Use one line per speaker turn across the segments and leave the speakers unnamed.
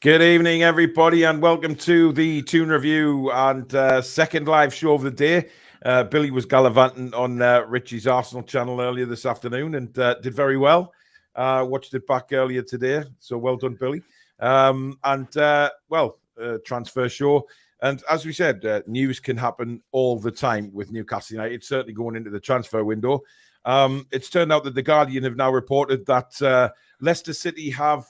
Good evening, everybody, and welcome to the Toon review and second live show of the day. Billy was gallivanting on Richie's Arsenal channel earlier this afternoon and did very well. Watched it back earlier today, so well done, Billy. Transfer show. And as we said, news can happen all the time with Newcastle United, certainly going into the transfer window. It's turned out that The Guardian have now reported that Leicester City have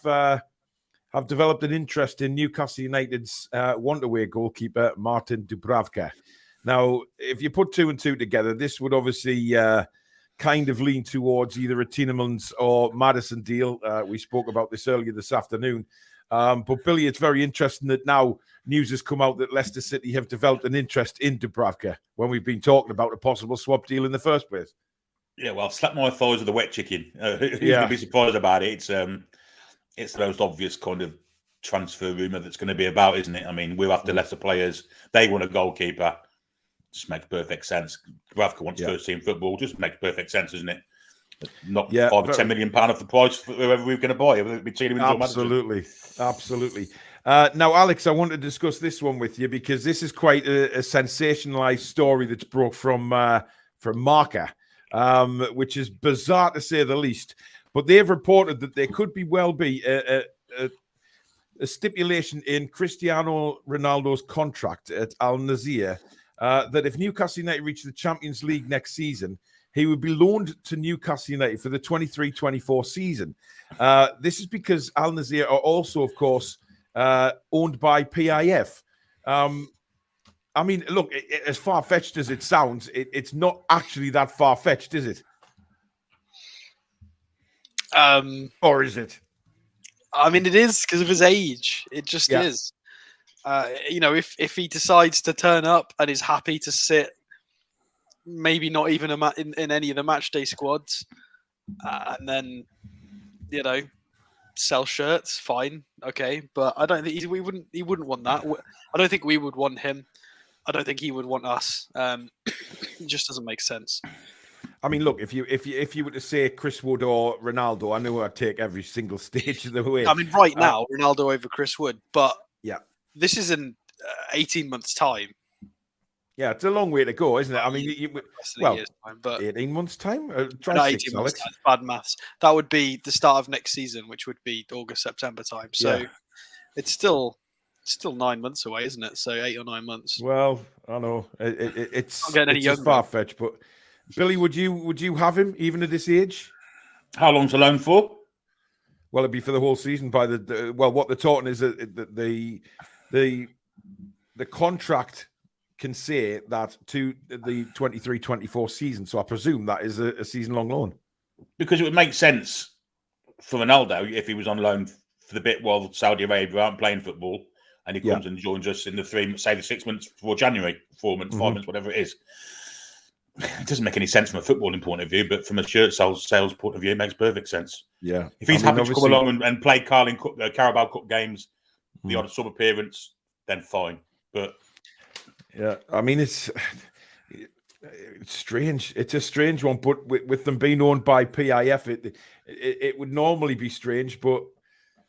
developed an interest in Newcastle United's one-away goalkeeper, Martin Dubravka. Now, if you put two and two together, this would obviously kind of lean towards either a Tielemans or Maddison deal. We spoke about this earlier this afternoon. But, Billy, it's very interesting that now news has come out that Leicester City have developed an interest in Dubravka when we've been talking about a possible swap deal in the first place.
Yeah, well, slap my thighs with a wet chicken. Who's going to be surprised about it? It's the most obvious kind of transfer rumour that's going to be about, isn't it? I mean, we're after Leicester players. They want a goalkeeper. Just makes perfect sense. Dubravka wants first-team football. Just makes perfect sense, doesn't it? Not £5 or £10 million off the price for whoever we're going to buy.
Absolutely. Now, Alex, I want to discuss this one with you because this is quite a sensationalised story that's broke from Marca, which is bizarre to say the least. But they've reported that there could well be a stipulation in Cristiano Ronaldo's contract at Al Nassr that if Newcastle United reach the Champions League next season, he would be loaned to Newcastle United for the 23-24 season. This is because Al Nassr are also, of course, owned by PIF. I mean, look, as far-fetched as it sounds, it's not actually that far-fetched, is it? Or is it?
I mean, it is because of his age. It just is. If he decides to turn up and is happy to sit, maybe not even in any of the match day squads, and then sell shirts, fine, okay. But I don't think he wouldn't want that. I don't think we would want him. I don't think he would want us. It just doesn't make sense.
I mean, look, if you were to say Chris Wood or Ronaldo, I know I'd take every single stage of the way.
I mean, right now, Ronaldo over Chris Wood, but this is in 18 months' time.
Yeah, it's a long way to go, isn't it? I mean, 18 months' time?
Try 18 months' time. Bad maths. That would be the start of next season, which would be August, September time. So it's still 9 months away, isn't it? So 8 or 9 months.
Well, I know it's
just
far-fetched, but Billy, would you have him even at this age?
How long's the loan for?
Well, it'd be for the whole season. What they're talking is that the contract can say that to the 23-24 season. So I presume that is a season-long loan.
Because it would make sense for Ronaldo if he was on loan for the bit while Saudi Arabia aren't playing football, and he comes and joins us in the 6 months before January, 4 months, 5 months, whatever it is. It doesn't make any sense from a footballing point of view, but from a shirt sales point of view, it makes perfect sense.
Yeah.
If he's happy to come along and play Carabao Cup games, the odd sub appearance, then fine. But
yeah, I mean, it's strange. It's a strange one, but with them being owned by PIF, it would normally be strange. But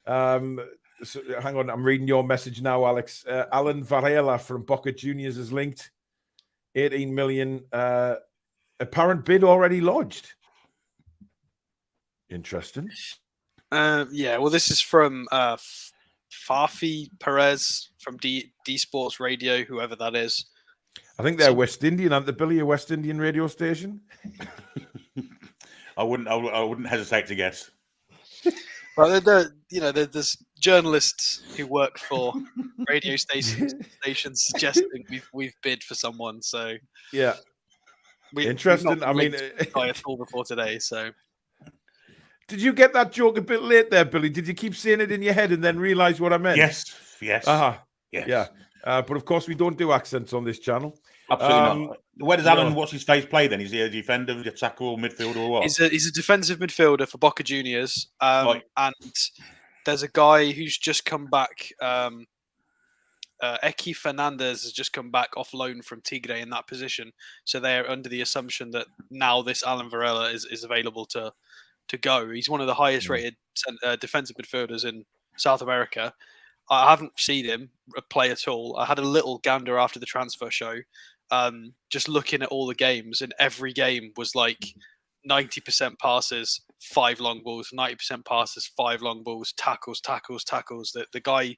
so, hang on, I'm reading your message now, Alex. Alan Varela from Boca Juniors is linked. 18 million apparent bid already lodged. Interesting.
Well, this is from Fafi Perez from D Sports Radio, whoever that is.
I think they're West Indian, aren't they, Billy? A West Indian radio station?
I wouldn't hesitate to guess.
Well, there's journalists who work for radio stations suggesting we've bid for someone. So
interesting. I mean,
I had full before today. So
did you get that joke a bit late there, Billy? Did you keep saying it in your head and then realise what I meant?
Yes.
Yes.
Yeah.
But of course, we don't do accents on this channel.
Absolutely not. Where does Alan watch his face play then? Is he a defender, attacker, or midfielder, or what?
He's a defensive midfielder for Boca Juniors.
Right.
And there's a guy who's just come back. Eki Fernandez has just come back off loan from Tigre in that position. So they're under the assumption that now this Alan Varela is available to go. He's one of the highest rated defensive midfielders in South America. I haven't seen him play at all. I had a little gander after the transfer show, just looking at all the games, and every game was like 90% passes, 5 long balls, 90% passes, 5 long balls, tackles. The guy,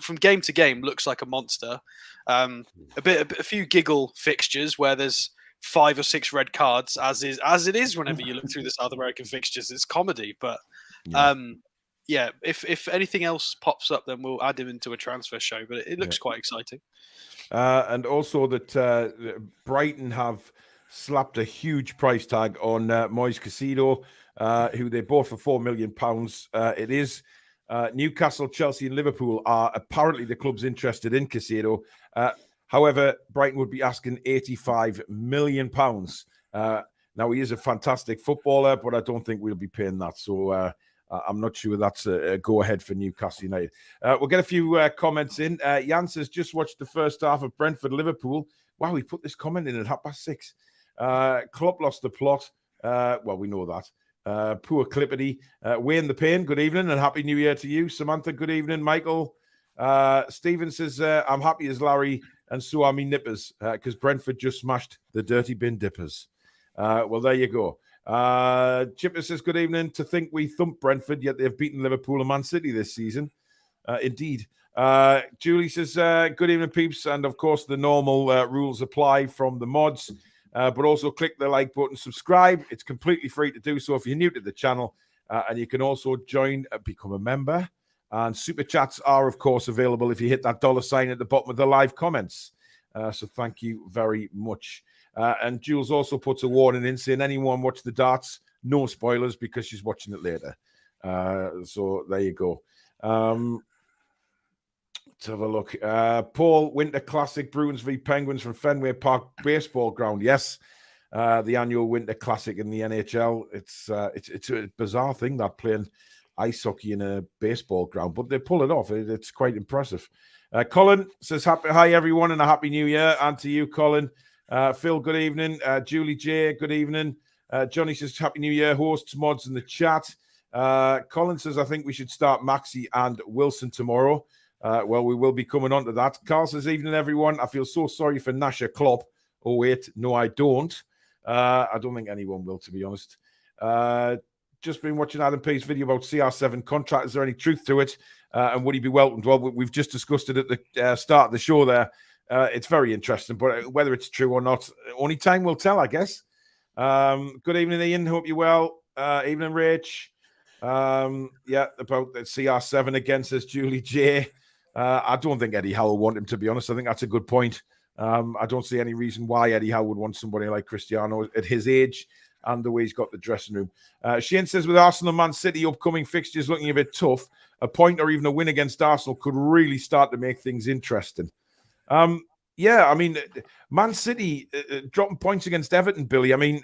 from game to game, looks like a monster. A few giggle fixtures where there's 5 or 6 red cards, as it is whenever you look through the South American fixtures. It's comedy, but if anything else pops up, then we'll add him into a transfer show. But it looks quite exciting.
And also that Brighton have slapped a huge price tag on Moise Caicedo, who they bought for £4 million. It is Newcastle, Chelsea, and Liverpool are apparently the clubs interested in Caicedo. However, Brighton would be asking £85 million. Now, he is a fantastic footballer, but I don't think we'll be paying that. So I'm not sure that's a go-ahead for Newcastle United. We'll get a few comments in. Jan says, just watched the first half of Brentford-Liverpool. Wow, he put this comment in at 6:30. Klopp lost the plot. Well, we know that. Poor Clippity. Wayne the Pain, good evening and Happy New Year to you. Samantha, good evening. Michael. Stephen says, I'm happy as Larry and so are me nippers because Brentford just smashed the Dirty Bin Dippers. Well, there you go. Chipper says, good evening. To think we thumped Brentford, yet they've beaten Liverpool and Man City this season. Indeed. Julie says, good evening, peeps. And of course, the normal rules apply from the mods. But also click the like button, subscribe. It's completely free to do so if you're new to the channel. And you can also join, become a member. And super chats are, of course, available if you hit that $sign at the bottom of the live comments. So thank you very much. And Jules also puts a warning in saying anyone watch the darts, no spoilers because she's watching it later. So there you go. Let's have a look. Paul, Winter Classic, Bruins v Penguins from Fenway Park Baseball Ground. Yes, the annual Winter Classic in the NHL. It's a bizarre thing that playing ice hockey in a baseball ground, but they pull it off. It's quite impressive. Colin says, hi everyone and a happy new year. And to you, Colin. Phil, good evening. Julie J, good evening. Johnny says, happy new year. Hosts, mods in the chat. Colin says, I think we should start Maxi and Wilson tomorrow. Well, we will be coming on to that. Carl says, evening, everyone. I feel so sorry for Nasha Klopp. Oh, wait. No, I don't. I don't think anyone will, to be honest. Just been watching Adam P's video about CR7 contract. Is there any truth to it? And would he be welcomed? Well, we've just discussed it at the start of the show there. It's very interesting, but whether it's true or not, only time will tell, I guess. Good evening, Ian. Hope you're well. Evening, Rach. Yeah, about the CR7 again, says Julie J. I don't think Eddie Howe would want him, to be honest. I think that's a good point. I don't see any reason why Eddie Howe would want somebody like Cristiano at his age and the way he's got the dressing room. Shane says, with Arsenal and Man City upcoming fixtures looking a bit tough, a point or even a win against Arsenal could really start to make things interesting. Yeah, I mean, Man City dropping points against Everton, Billy. I mean,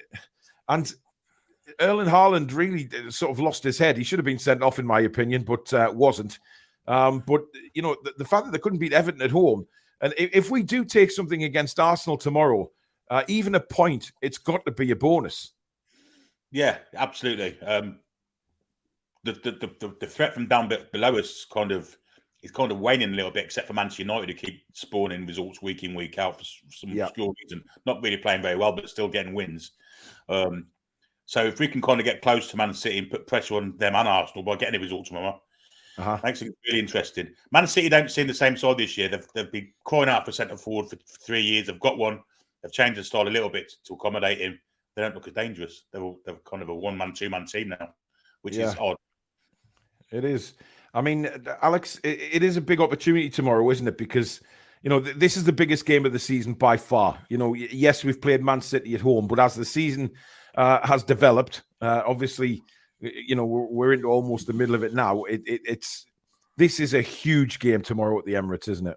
and Erling Haaland really sort of lost his head. He should have been sent off, in my opinion, but wasn't. But, you know, the fact that they couldn't beat Everton at home, and if we do take something against Arsenal tomorrow, even a point, it's got to be a bonus.
Yeah, absolutely. The threat from down below us is kind of waning a little bit, except for Manchester United, who keep spawning results week in, week out for some obscure reason. Not really playing very well, but still getting wins. So if we can kind of get close to Man City and put pressure on them and Arsenal by getting a result tomorrow, makes it really interesting. Man City don't seem the same side this year. They've been crying out for centre forward for 3 years. They've got one. They've changed the style a little bit to accommodate him. They don't look as dangerous. They're kind of a one-man, two-man team now, which is odd.
It is. I mean, Alex, it is a big opportunity tomorrow, isn't it? Because, you know, this is the biggest game of the season by far. You know, yes, we've played Man City at home, but as the season has developed, obviously, you know, we're into almost the middle of it now. This is a huge game tomorrow at the Emirates, isn't it?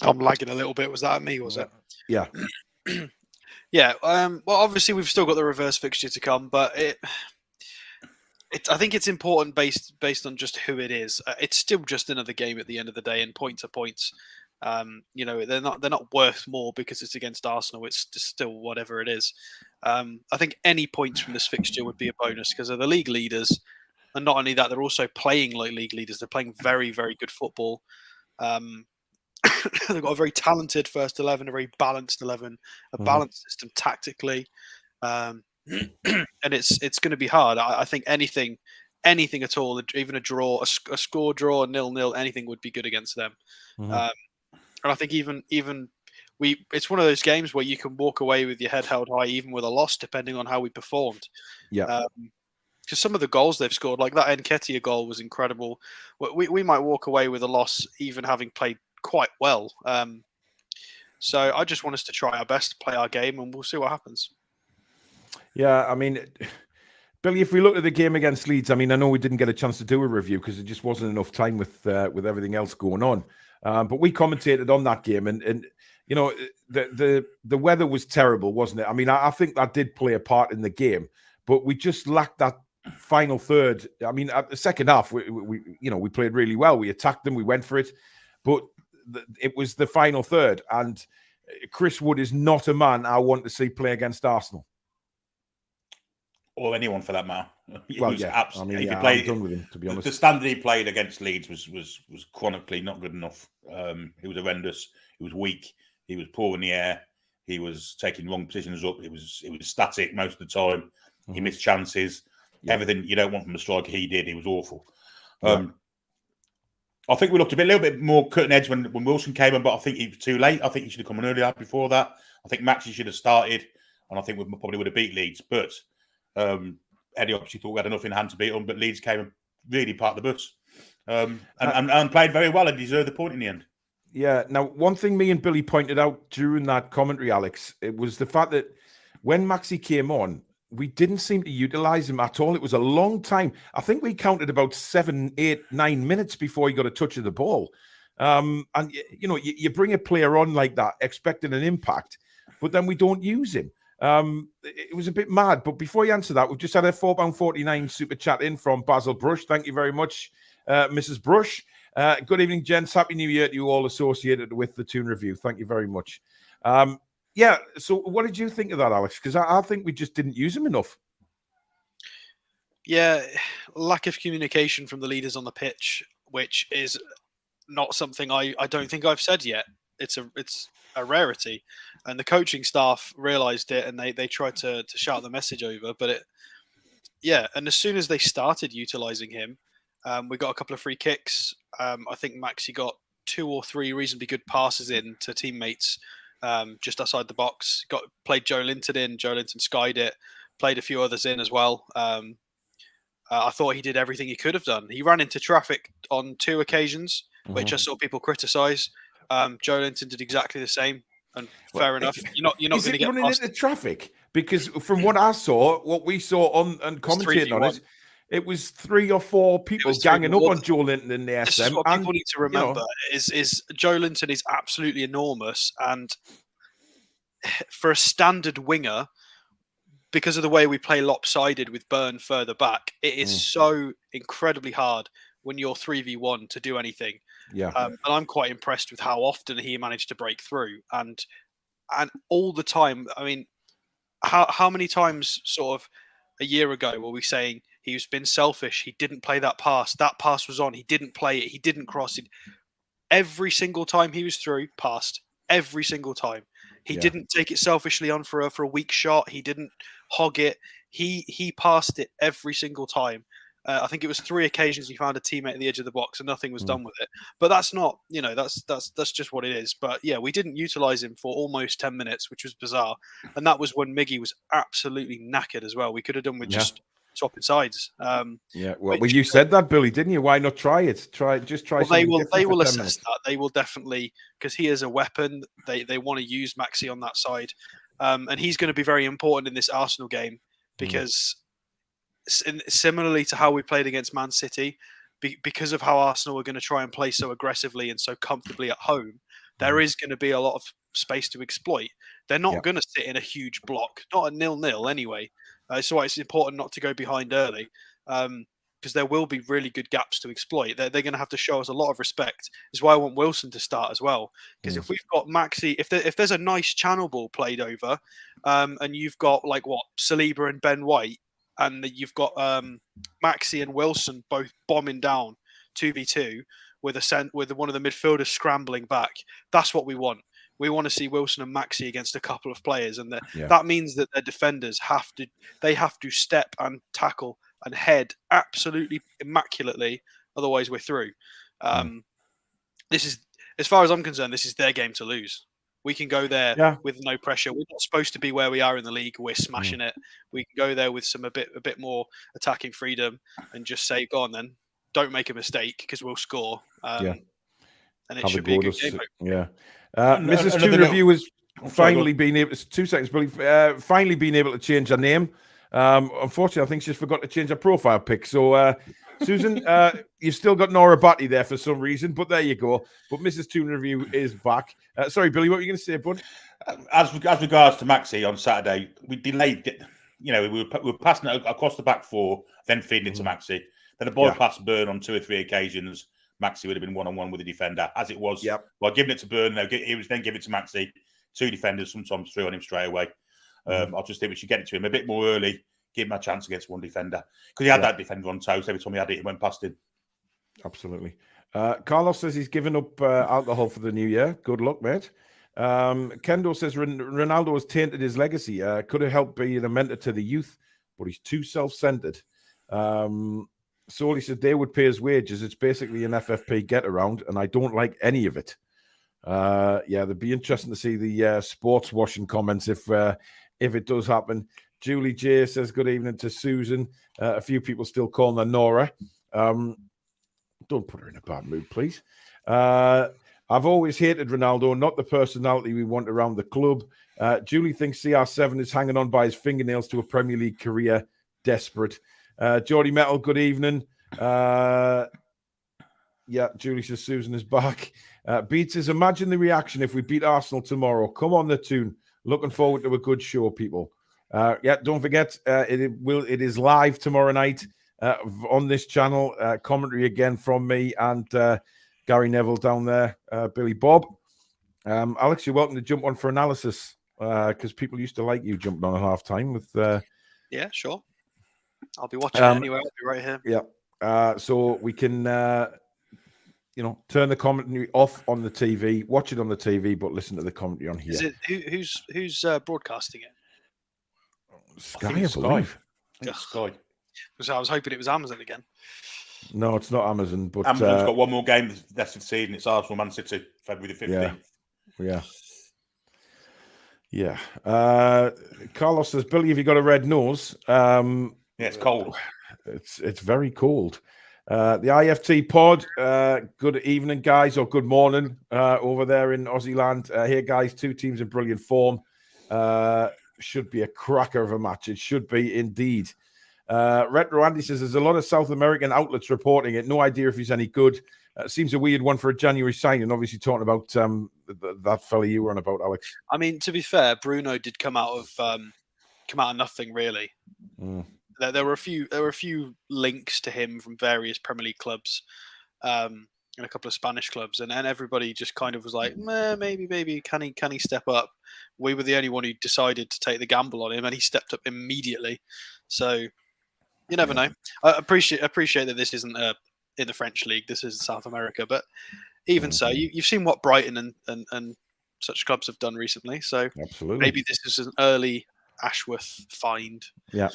I'm lagging a little bit. Was that me? Was it?
Yeah.
Yeah. Well, obviously, we've still got the reverse fixture to come, but I think it's important based on just who it is. It's still just another game at the end of the day, and points are points. You know, they're not worth more because it's against Arsenal. It's just still whatever it is. I think any points from this fixture would be a bonus because they're the league leaders, And not only that, they're also playing like league leaders. They're playing very, very good football. They've got a very talented first 11, a very balanced 11, a balanced system tactically. And it's going to be hard. I think anything at all, even a draw, a score draw, 0-0, anything would be good against them. And I think even it's one of those games where you can walk away with your head held high, even with a loss, depending on how we performed.
Yeah.
Because some of the goals they've scored, like that Nketiah goal, was incredible. We might walk away with a loss, even having played quite well. So I just want us to try our best to play our game, and we'll see what happens.
Yeah, I mean, Billy, if we look at the game against Leeds, I mean, I know we didn't get a chance to do a review because it just wasn't enough time with everything else going on. But we commentated on that game, and you know, the weather was terrible, wasn't it? I mean, I think that did play a part in the game, but we just lacked that final third. I mean, at the second half, we played really well. We attacked them, we went for it, but it was the final third, and Chris Wood is not a man I want to see play against Arsenal.
Or anyone for that matter.
Well, yeah. I mean, I'm done with him, to be honest.
The standard he played against Leeds was chronically not good enough. He was horrendous. He was weak. He was poor in the air. He was taking wrong positions up. It was static most of the time. He missed chances. Yeah. Everything you don't want from a striker, he did. He was awful. I think we looked a little bit more cutting edge when Wilson came in, but I think he was too late. I think he should have come in earlier before that. I think Maxi should have started, and I think we probably would have beat Leeds. But Eddie obviously thought we had enough in hand to beat them, but Leeds came and really parked the bus and played very well and deserved the point in the end.
Yeah. Now, one thing me and Billy pointed out during that commentary, Alex, it was the fact that when Maxi came on, we didn't seem to utilize him at all. It was a long time. I think we counted about 7, 8, 9 minutes before he got a touch of the ball. And, you know, you bring a player on like that, expecting an impact, but then we don't use him. It was a bit mad. But before you answer that, we've just had a £4.49 super chat in from Basil Brush. Thank you very much, Mrs. Brush. Good evening, gents. Happy New Year to you all associated with the Toon Review. Thank you very much. Yeah, so what did you think of that, Alex? Because I think we just didn't use him enough.
Yeah, lack of communication from the leaders on the pitch, which is not something I don't think I've said yet. It's a rarity, and the coaching staff realised it, and they tried to shout the message over. But and as soon as they started utilising him, we got a couple of free kicks. I think Maxi got 2 or 3 reasonably good passes in to teammates. Just outside the box, played Joe Linton in. Joe Linton skied it, played a few others in as well. I thought he did everything he could have done. He ran into traffic on 2 occasions, which I saw people criticise. Joe Linton did exactly the same, and fair enough. You're not going to get
running into traffic, because from what I saw, what we saw on and commentating on it, it was 3 or 4 people ganging up on Joe Linton in the SM.
This is what people need to remember: is Joe Linton is absolutely enormous, and for a standard winger, because of the way we play lopsided with Burn further back, it is so incredibly hard when you're 3v1 to do anything.
Yeah,
and I'm quite impressed with how often he managed to break through, and all the time. I mean, how many times, sort of a year ago, were we saying he's been selfish? He didn't play that pass. That pass was on. He didn't play it. He didn't cross it. Every single time he was through, passed. Every single time. He didn't take it selfishly on for a weak shot. He didn't hog it. He passed it every single time. I think it was 3 occasions he found a teammate at the edge of the box and nothing was done with it. But that's not, that's just what it is. But yeah, we didn't utilize him for almost 10 minutes, which was bizarre. And that was when Miggy was absolutely knackered as well. We could have done with just swapping sides.
Well, you said that, Billy, didn't you? Why not try it? Try.
Well, they will assess that. They will definitely, because he is a weapon. They want to use Maxi on that side, and he's going to be very important in this Arsenal game because similarly to how we played against Man City, because of how Arsenal are going to try and play so aggressively and so comfortably at home, there is going to be a lot of space to exploit. They're not going to sit in a huge block, not a 0-0 anyway. So why it's important not to go behind early, because there will be really good gaps to exploit. They're going to have to show us a lot of respect. Is why I want Wilson to start as well. Because if we've got Maxi, if there's a nice channel ball played over, and you've got like Saliba and Ben White, and that you've got Maxi and Wilson both bombing down 2v2 with one of the midfielders scrambling back. That's what we want. We want to see Wilson and Maxi against a couple of players, and that means that their defenders have to step and tackle and head absolutely immaculately. Otherwise, we're through. This is, as far as I'm concerned, this is their game to lose. We can go there with no pressure. We're not supposed to be where we are in the league. We're smashing it. We can go there with a bit more attacking freedom and just say, "Go on, then. Don't make a mistake because we'll score." And it should be a good game.
Yeah. Mrs. Toon Review has finally been able. 2 seconds, Billy. Finally been able to change her name. Unfortunately, I think she's forgot to change her profile pic. So, Susan, you've still got Nora Batty there for some reason, but there you go. But Mrs. Toon Review is back. Sorry, Billy, what were you going to say, bud?
As regards to Maxi on Saturday, we delayed it. You know, we were passing it across the back four, then feeding it to Maxi. Then a ball passed Byrne on 2 or 3 occasions. Maxi would have been one-on-one with the defender, as it was. Well, giving it to Byrne, he was then giving it to Maxi. 2 defenders sometimes threw on him straight away. I just think we should get it to him a bit more early, give him a chance against one defender. Because he had that defender on toes. Every time he had it, it went past him.
Absolutely. Carlos says he's given up alcohol for the new year. Good luck, mate. Kendo says Ronaldo has tainted his legacy. Could have helped being a mentor to the youth, but he's too self-centered. Solly said they would pay his wages. It's basically an FFP get-around, and I don't like any of it. It'd be interesting to see the sports washing comments if it does happen. Julie J says good evening to Susan. A few people still calling her Nora. Don't put her in a bad mood, please. I've always hated Ronaldo, not the personality we want around the club. Julie thinks CR7 is hanging on by his fingernails to a Premier League career. Desperate. Geordie Metal, good evening. Julie says Susan is back. Beats says, imagine the reaction if we beat Arsenal tomorrow. Come on, the Toon. Looking forward to a good show, people. Don't forget, it is live tomorrow night on this channel. Commentary again from me and Gary Neville down there, Billy Bob. Alex, you're welcome to jump on for analysis because people used to like you jumping on at half-time with...
Yeah, sure. I'll be watching it anyway. I'll be right here.
Yeah. So we can, turn the commentary off on the TV, watch it on the TV, but listen to the commentary on here.
Is it who's broadcasting it?
Sky, I believe.
Sky.
So I was hoping it was Amazon again.
No, it's not Amazon. But
Amazon's got one more game left of the season. It's Arsenal Man City, February the 15th.
Yeah. Carlos says, Billy, have you got a red nose?
It's cold.
It's very cold. The IFT pod, good evening, guys, or good morning over there in Aussie land. Here, guys, 2 teams in brilliant form. Should be a cracker of a match. It should be indeed. Retro Andy says there's a lot of South American outlets reporting it. No idea if he's any good. Seems a weird one for a January signing. Obviously, talking about that fella you were on about, Alex.
I mean, to be fair, Bruno did come out of nothing really. There were a few links to him from various Premier League clubs and a couple of Spanish clubs, and everybody just kind of was like, maybe can he step up? We were the only one who decided to take the gamble on him, and he stepped up immediately. So you never know. I appreciate that this isn't in the French league. This is South America, but even so, you've seen what Brighton and such clubs have done recently. So
absolutely,
maybe this is an early Ashworth find.
Yeah.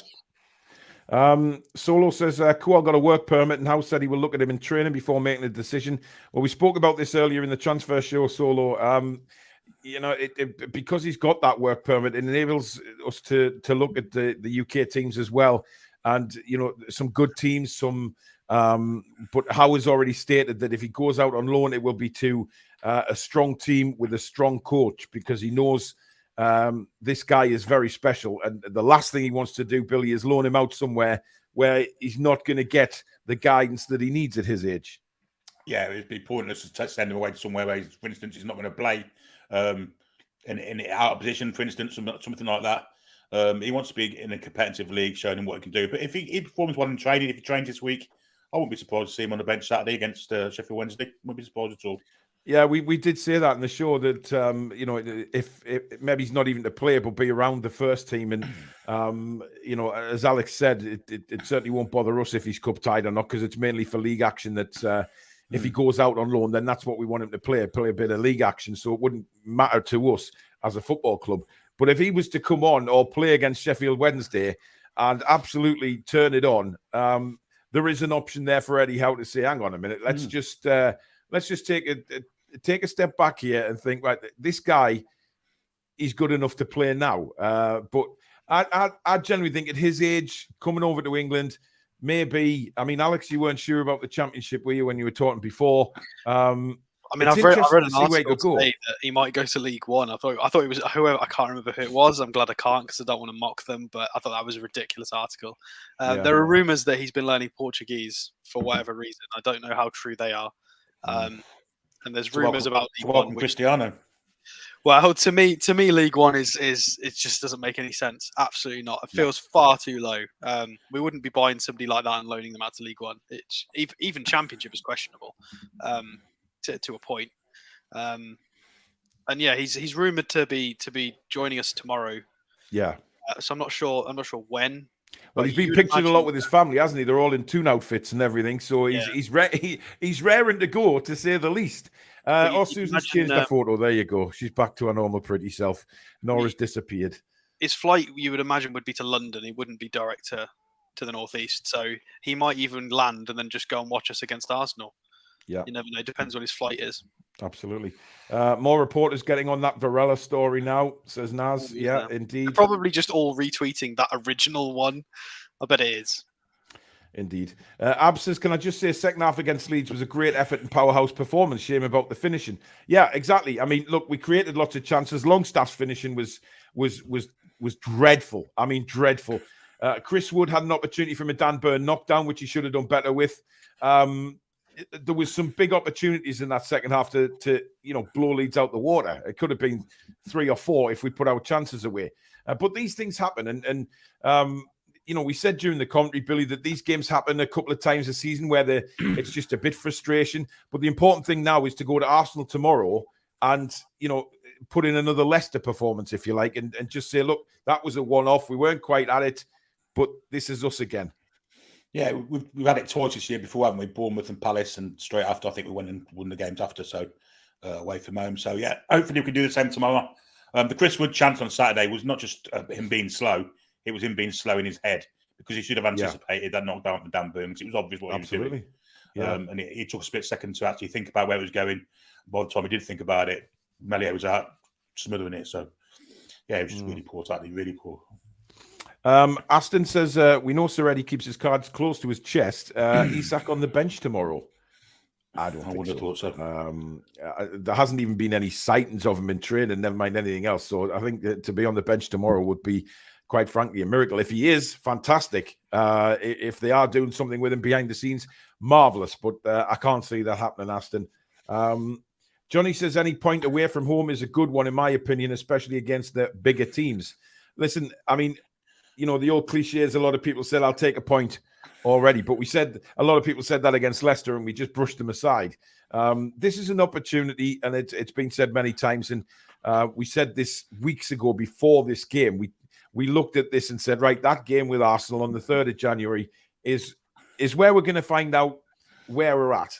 Solo says Kual got a work permit and House said he will look at him in training before making a decision. Well, we spoke about this earlier in the transfer show, Solo. Because he's got that work permit, it enables us to look at the UK teams as well, and some good teams, but Howe has already stated that if he goes out on loan, it will be to a strong team with a strong coach, because he knows this guy is very special, and the last thing he wants to do, Billy, is loan him out somewhere where he's not going to get the guidance that he needs at his age.
Yeah, it'd be pointless to send him away to somewhere where, for instance, he's not going to play in out of position, for instance, something like that. He wants to be in a competitive league, showing him what he can do. But if he performs well in training, if he trains this week, I wouldn't be surprised to see him on the bench Saturday against Sheffield Wednesday. Wouldn't be surprised at all.
Yeah, we did say that in the show that if maybe he's not even to play, but be around the first team, and as Alex said, it certainly won't bother us if he's cup tied or not, because it's mainly for league action. That if he goes out on loan, then that's what we want him to play a bit of league action. So it wouldn't matter to us as a football club. But if he was to come on or play against Sheffield Wednesday and absolutely turn it on, there is an option there for Eddie Howe to say, "Hang on a minute, let's just take a step back here and think, right, this guy is good enough to play now." But I generally think at his age, coming over to England, maybe, I mean, Alex, you weren't sure about the Championship, were you, when you were talking before?
I mean, I've read an article today that he might go to League One. I thought it was whoever, I can't remember who it was. I'm glad I can't, because I don't want to mock them, but I thought that was a ridiculous article. There are rumours that he's been learning Portuguese for whatever reason. I don't know how true they are. And there's rumours about League One.
Cristiano.
Well, to me, League One is it just doesn't make any sense. Absolutely not. It feels far too low. We wouldn't be buying somebody like that and loaning them out to League One. It's even Championship is questionable, to a point. And yeah, he's rumored to be joining us tomorrow.
Yeah.
So I'm not sure when.
Well, he's been pictured a lot with his family, hasn't he? They're all in Toon outfits and everything, so he's raring to go, to say the least. Susan's changed her photo. There you go. She's back to her normal pretty self. Nora's disappeared.
His flight, you would imagine, would be to London. He wouldn't be direct to the northeast, so he might even land and then just go and watch us against Arsenal.
Yeah,
you never know. Depends when his flight is.
Absolutely. More reporters getting on that Varela story now, says Naz. Yeah, indeed.
They're probably just all retweeting that original one. I bet it is.
Indeed. Ab says, can I just say, second half against Leeds was a great effort and powerhouse performance. Shame about the finishing. Yeah, exactly. I mean, look, we created lots of chances. Longstaff's finishing was dreadful. I mean, dreadful. Chris Wood had an opportunity from a Dan Burn knockdown, which he should have done better with. There was some big opportunities in that second half to blow Leeds out the water. It could have been 3 or 4 if we put our chances away. But these things happen, and we said during the commentary, Billy, that these games happen a couple of times a season where it's just a bit frustration. But the important thing now is to go to Arsenal tomorrow and put in another Leicester performance, if you like, and just say, look, that was a one-off. We weren't quite at it, but this is us again.
Yeah, we've had it twice this year before, haven't we? Bournemouth and Palace, and straight after, I think we went and won the games after, so away from home. So, yeah, hopefully we can do the same tomorrow. The Chris Wood chance on Saturday was not just him being slow, it was him being slow in his head, because he should have anticipated that knockdown from Dan Burn, because it was obvious what he was doing. Yeah. And it took a split second to actually think about where it was going. By the time he did think about it, Melia was out smothering it. So, yeah, it was just really poor tactic, really poor.
Aston says, we know Sir Eddie keeps his cards close to his chest. Isak on the bench tomorrow. I wouldn't have thought so. There hasn't even been any sightings of him in training, never mind anything else. So I think that to be on the bench tomorrow would be, quite frankly, a miracle. If he is, fantastic. If they are doing something with him behind the scenes, marvellous. But I can't see that happening, Aston. Johnny says, any point away from home is a good one, in my opinion, especially against the bigger teams. Listen, I mean, the old cliches, a lot of people said, I'll take a point already. But a lot of people said that against Leicester and we just brushed them aside. This is an opportunity, and it's been said many times. And we said this weeks ago before this game. We looked at this and said, right, that game with Arsenal on the 3rd of January is where we're going to find out where we're at.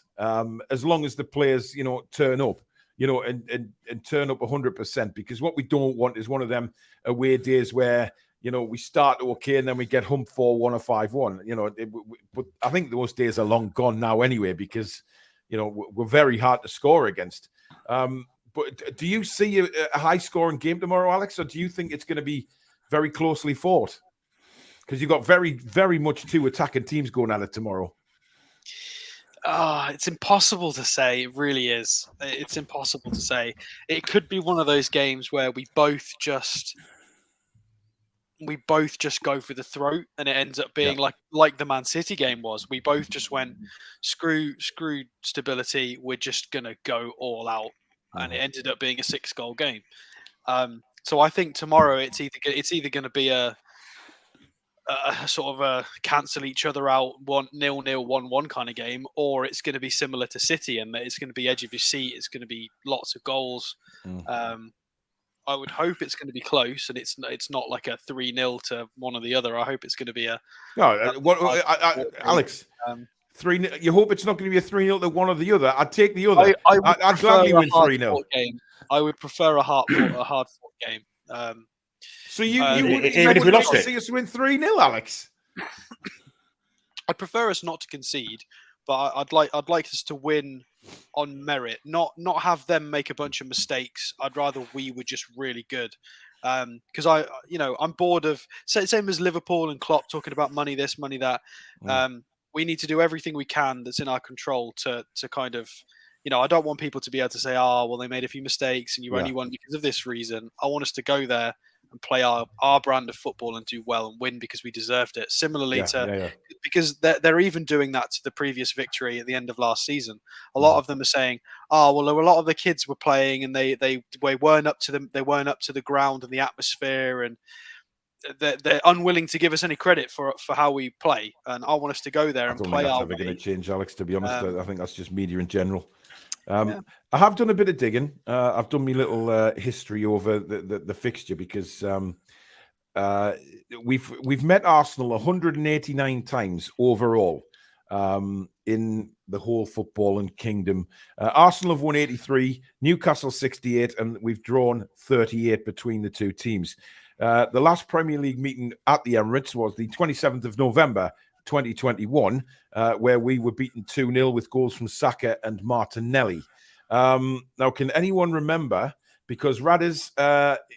As long as the players, turn up, and turn up 100%. Because what we don't want is one of them away days where, we start okay and then we get humped 4-1 or 5-1. But I think those days are long gone now anyway, because, we're very hard to score against. But do you see a high-scoring game tomorrow, Alex, or do you think it's going to be very closely fought? Because you've got very, very much 2 attacking teams going at it tomorrow.
It's impossible to say. It really is. It's impossible to say. It could be one of those games where we both just go for the throat, and it ends up being like the Man City game was. We both just went, screw stability. We're just gonna go all out, and it ended up being a 6-goal game. So I think tomorrow it's either going to be a sort of a cancel each other out 1-0, 1-1 kind of game, or it's going to be similar to City and that it's going to be edge of your seat. It's going to be lots of goals. I would hope it's going to be close, and it's not like a 3-0 to one or the other. I hope it's going to be
Alex. 3. You hope it's not going to be a 3-0 to one or the other. I'd take the other. I'd gladly win 3-0.
I would prefer a hard-fought game.
So you wouldn't even if we lost it, see us win 3-0, Alex?
I'd prefer us not to concede, but I'd like us to win on merit, not have them make a bunch of mistakes. I'd rather we were just really good. Because I'm bored of same as Liverpool and Klopp talking about money this, money that. We need to do everything we can that's in our control to kind of, I don't want people to be able to say, well, they made a few mistakes and you only won because of this reason. I want us to go there and play our brand of football and do well and win because we deserved it. Similarly because they're even doing that to the previous victory at the end of last season. A lot of them are saying, well, a lot of the kids were playing and they weren't up to them. They weren't up to the ground and the atmosphere, and they're unwilling to give us any credit for how we play. And I want us to go there and play our way. Never
going to change, Alex, to be honest. I think that's just media in general. I have done a bit of digging. I've done my little history over the fixture because we've met Arsenal 189 times overall in the whole footballing kingdom. Arsenal have won 83, Newcastle 68, and we've drawn 38 between the two teams. The last Premier League meeting at the Emirates was the 27th of November, 2021, where we were beaten 2-0 with goals from Saka and Martinelli. Now, can anyone remember? Because Radders,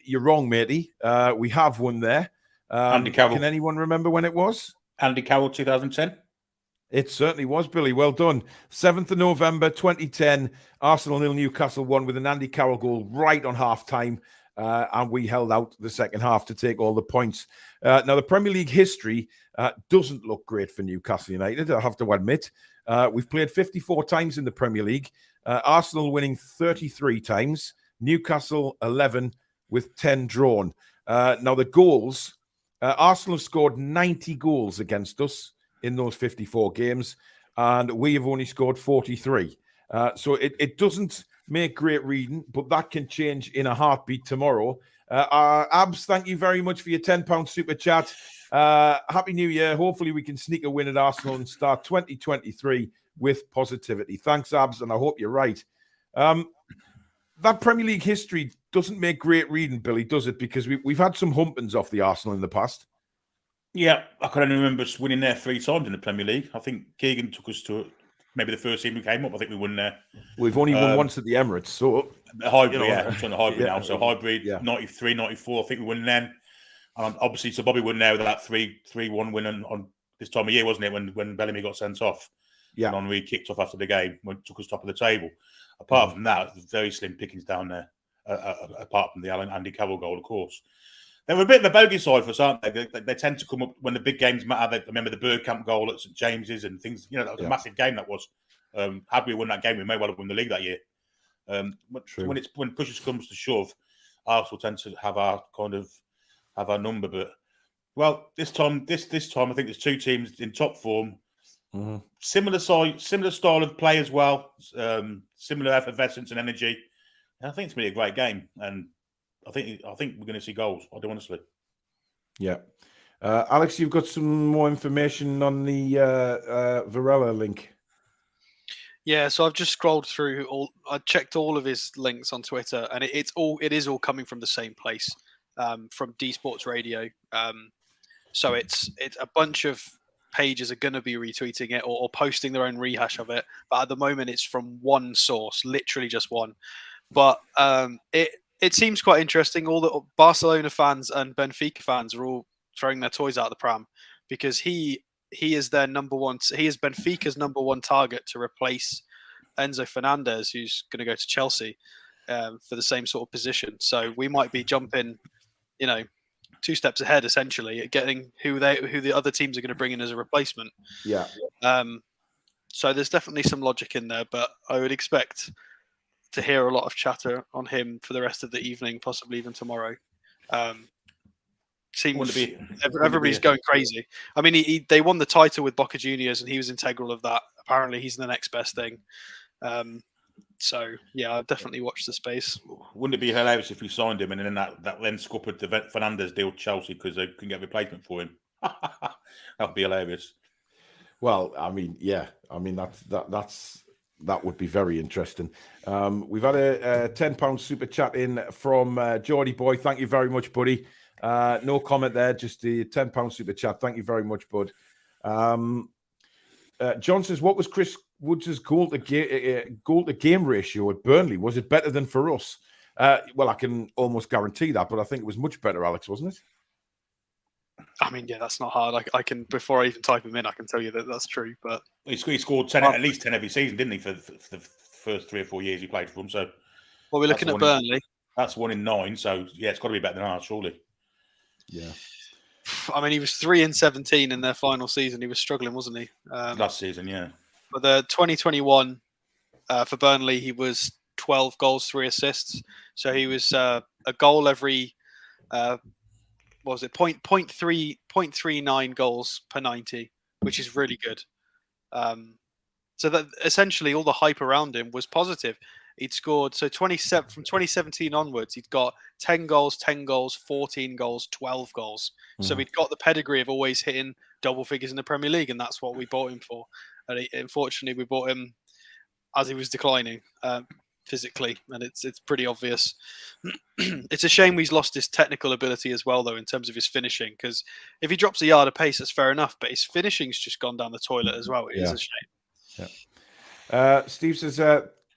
you're wrong, matey. We have won there.
Andy Carroll.
Can anyone remember when it was?
Andy Carroll, 2010.
It certainly was, Billy. Well done. 7th of November, 2010. Arsenal 0, Newcastle 1 with an Andy Carroll goal right on half-time. And we held out the second half to take all the points. Now, the Premier League history doesn't look great for Newcastle United, I have to admit. We've played 54 times in the Premier League. Arsenal winning 33 times. Newcastle 11 with 10 drawn. Now, the goals, Arsenal have scored 90 goals against us in those 54 games, and we have only scored 43. So it doesn't make great reading, but that can change in a heartbeat tomorrow. Abs, thank you very much for your £10 super chat. Happy New Year. Hopefully we can sneak a win at Arsenal and start 2023 with positivity. Thanks, Abs, and I hope you're right. That Premier League history doesn't make great reading, Billy, does it? Because we've had some humpings off the Arsenal in the past.
Yeah, I can only remember us winning there 3 times in the Premier League. I think Keegan took us to maybe the first team we came up. I think we won there.
We've only won once at the Emirates, so
Highbury, I'm trying to Highbury now. So Highbury, 93, 94, I think we won then. And obviously, so Bobby won there with that 3-1 win on this time of year, wasn't it? When Bellamy got sent off, and Henry kicked off after the game, took us top of the table. Apart from that, very slim pickings down there. Apart from the Andy Carroll goal, of course. They were a bit of a bogey side for us, aren't they? They tend to come up when the big games matter. I remember the Bergkamp goal at St James's and things. That was a massive game. That was. Had we won that game, we may well have won the league that year. When push comes to shove, Arsenal tend to have our number. But this time, I think there's 2 teams in top form. Similar size, similar style of play as well. Similar effervescence and energy. And I think it's going to be a great game, and I think we're going to see goals. I do, honestly.
Yeah, Alex, you've got some more information on the Varela link.
Yeah, so I've just scrolled through I checked all of his links on Twitter, and it is all coming from the same place, from D Sports Radio. So it's a bunch of pages are going to be retweeting it or posting their own rehash of it, but at the moment it's from one source, literally just one. But it seems quite interesting. All the Barcelona fans and Benfica fans are all throwing their toys out of the pram because he is their number one. He is Benfica's number one target to replace Enzo Fernandez, who's going to go to Chelsea for the same sort of position. So we might be jumping, 2 steps ahead, essentially, at getting who the other teams are going to bring in as a replacement.
Yeah.
So there's definitely some logic in there, but I would expect to hear a lot of chatter on him for the rest of the evening, possibly even tomorrow. seems everybody's going crazy. I mean, they won the title with Boca Juniors, and he was integral of that. Apparently, he's the next best thing. So yeah, I've definitely watched the space.
Wouldn't it be hilarious if we signed him and then that then scuppered the Fernandes deal with Chelsea because they couldn't get a replacement for him? That'd be hilarious.
Well, I mean, yeah, I mean that would be very interesting. We've had a £10 super chat in from Geordie Boy. Thank you very much, buddy. No comment there, just the £10 super chat. Thank you very much, bud. John says, what was Chris Woods' goal to game ratio at Burnley? Was it better than for us? Well, I can almost guarantee that, but I think it was much better, Alex, wasn't it?
I mean, yeah, that's not hard. I can, before I even type him in, I can tell you that that's true. But
he scored 10, at least 10 every season, didn't he, for the first 3 or 4 years he played for them? So,
well, we're looking at Burnley.
That's 1 in 9. So, yeah, it's got to be better than ours, surely.
Yeah.
I mean, he was 3 in 17 in their final season. He was struggling, wasn't he?
Last season, yeah.
But the 2021 for Burnley, he was 12 goals, 3 assists. So he was a goal every. What was it 0.39 goals per 90, which is really good. So that essentially all the hype around him was positive. He'd scored from 2017 onwards, he'd got 10 goals, 14 goals, 12 goals. So he'd got the pedigree of always hitting double figures in the Premier League, and that's what we bought him for. And unfortunately, we bought him as he was declining physically, and it's pretty obvious. It's a shame he's lost his technical ability as well, though, in terms of his finishing, because if he drops a yard of pace, that's fair enough, but his finishing's just gone down the toilet as well. It is a shame.
Yeah. Steve says,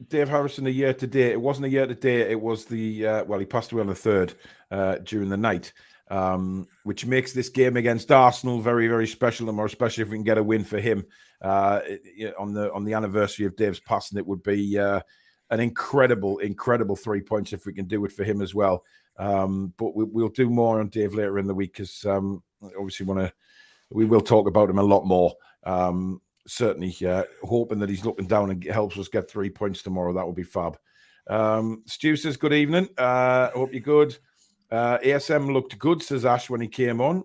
Dave Harrison, a year to date. It wasn't a year to date. It was the, he passed away on the 3rd during the night, which makes this game against Arsenal very, very special, and more especially if we can get a win for him on the anniversary of Dave's passing. It would be an incredible 3 points if we can do it for him as well. But we'll do more on Dave later in the week, because obviously we will talk about him a lot more. Certainly hoping that he's looking down and helps us get 3 points tomorrow. That would be fab. Stu says, good evening. Hope you're good. ASM looked good, says Ash when he came on.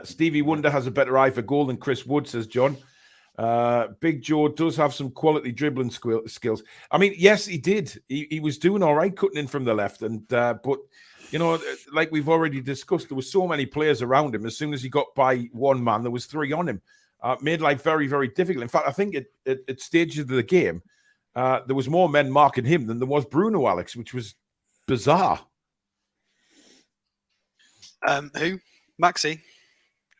Stevie Wonder has a better eye for goal than Chris Wood, says John. Big Joe does have some quality dribbling skills. I mean, yes, he did. He was doing all right cutting in from the left, and but you know, like we've already discussed, there were so many players around him. As soon as he got by one man, there was 3 on him. Made life very, very difficult. In fact, I think at stages of the game, there was more men marking him than there was Bruno, Alex, which was bizarre.
Who? Maxi?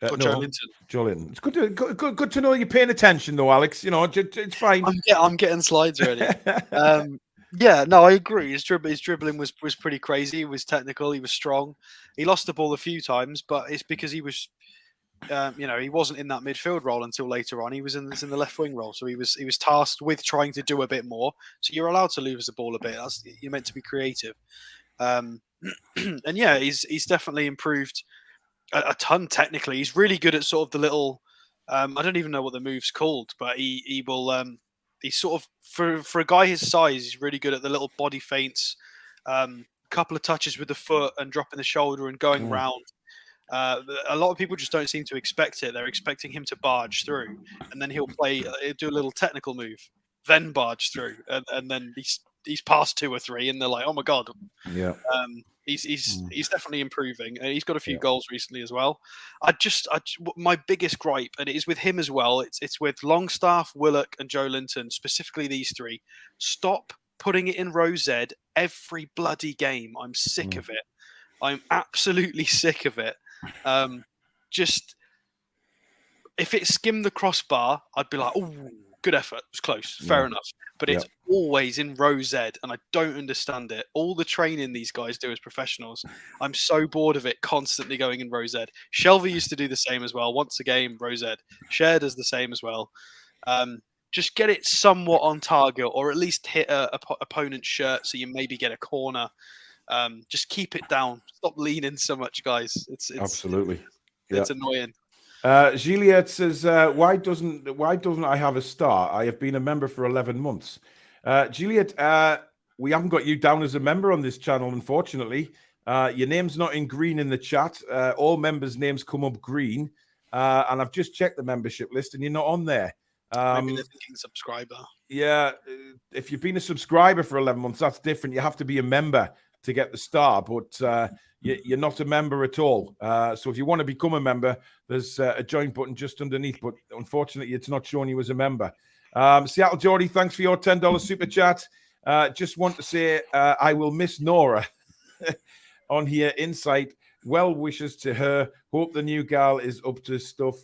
Or
no,
Joe Linton?
Joe Linton. It's good to know you're paying attention, though, Alex. You know, it's fine.
I'm getting slides ready. Yeah, no, I agree. His dribbling was pretty crazy. He was technical. He was strong. He lost the ball a few times, but it's because he was, he wasn't in that midfield role until later on. He was in the left wing role, so he was tasked with trying to do a bit more. So you're allowed to lose the ball a bit. You're meant to be creative. And yeah, he's definitely improved a ton technically. He's really good at sort of the little. I don't even know what the move's called, but he will. He's sort of for a guy his size, he's really good at the little body feints, couple of touches with the foot and dropping the shoulder and going round. A lot of people just don't seem to expect it. They're expecting him to barge through, and then he'll do a little technical move, then barge through, and then he's past 2 or 3, and they're like, oh my god,
yeah.
He's definitely improving, and he's got a few goals recently as well. My biggest gripe, and it is with him as well, it's with Longstaff, Willock, and Joe Linton, specifically these 3. Stop putting it in row Z every bloody game. I'm sick of it. I'm absolutely sick of it. Just if it skimmed the crossbar, I'd be like, oh, good effort. It was close. Fair enough. But it's always in row Z, and I don't understand it. All the training these guys do as professionals, I'm so bored of it constantly going in row Z. Shelby used to do the same as well. Once a game, row Z. Cher does the same as well. Just get it somewhat on target, or at least hit a opponent's shirt so you maybe get a corner. Just keep it down. Stop leaning so much, guys. It's
absolutely.
It's annoying.
Juliet says, why doesn't I have a star? I have been a member for 11 months. Juliet, we haven't got you down as a member on this channel, unfortunately. Your name's not in green in the chat. All members' names come up green. And I've just checked the membership list and you're not on there.
Maybe they're thinking subscriber.
Yeah, if you've been a subscriber for 11 months, that's different. You have to be a member to get the star, but you're not a member at all. So if you want to become a member, there's a join button just underneath, but unfortunately, it's not showing you as a member. Seattle Geordie, thanks for your $10 super chat. Just want to say I will miss Nora on here. Insight. Well wishes to her. Hope the new gal is up to stuff.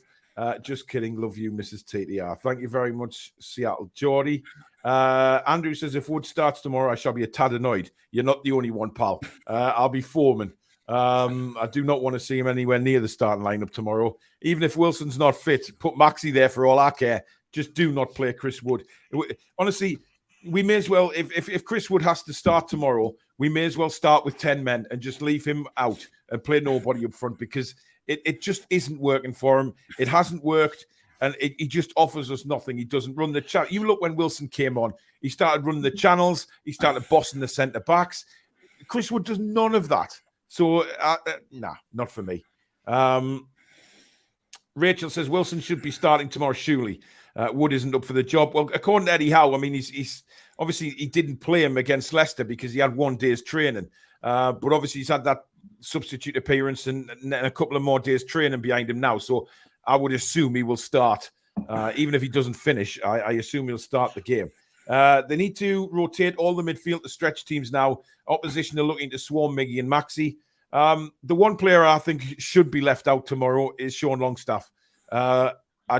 Just kidding. Love you, Mrs. TTR. Thank you very much, Seattle Geordie. Andrew says, if Wood starts tomorrow, I shall be a tad annoyed. You're not the only one, pal. I'll be foreman. I do not want to see him anywhere near the starting lineup tomorrow. Even if Wilson's not fit, put Maxi there for all I care. Just do not play Chris Wood. Honestly, we may as well, if Chris Wood has to start tomorrow, we may as well start with 10 men and just leave him out and play nobody up front, because it just isn't working for him. It hasn't worked, and he just offers us nothing. He doesn't run the channel. You look when Wilson came on, he started running the channels. He started bossing the centre-backs. Chris Wood does none of that. So, nah, not for me. Rachel says, Wilson should be starting tomorrow, surely. Wood isn't up for the job. Well, according to Eddie Howe, I mean, he's obviously he didn't play him against Leicester because he had 1 day's training. But obviously he's had that substitute appearance and a couple of more days training behind him now. So I would assume he will start. Even if he doesn't finish, I assume he'll start the game. They need to rotate all the midfield to stretch teams now. Opposition are looking to swarm Miggy and Maxi. The one player I think should be left out tomorrow is Sean Longstaff. I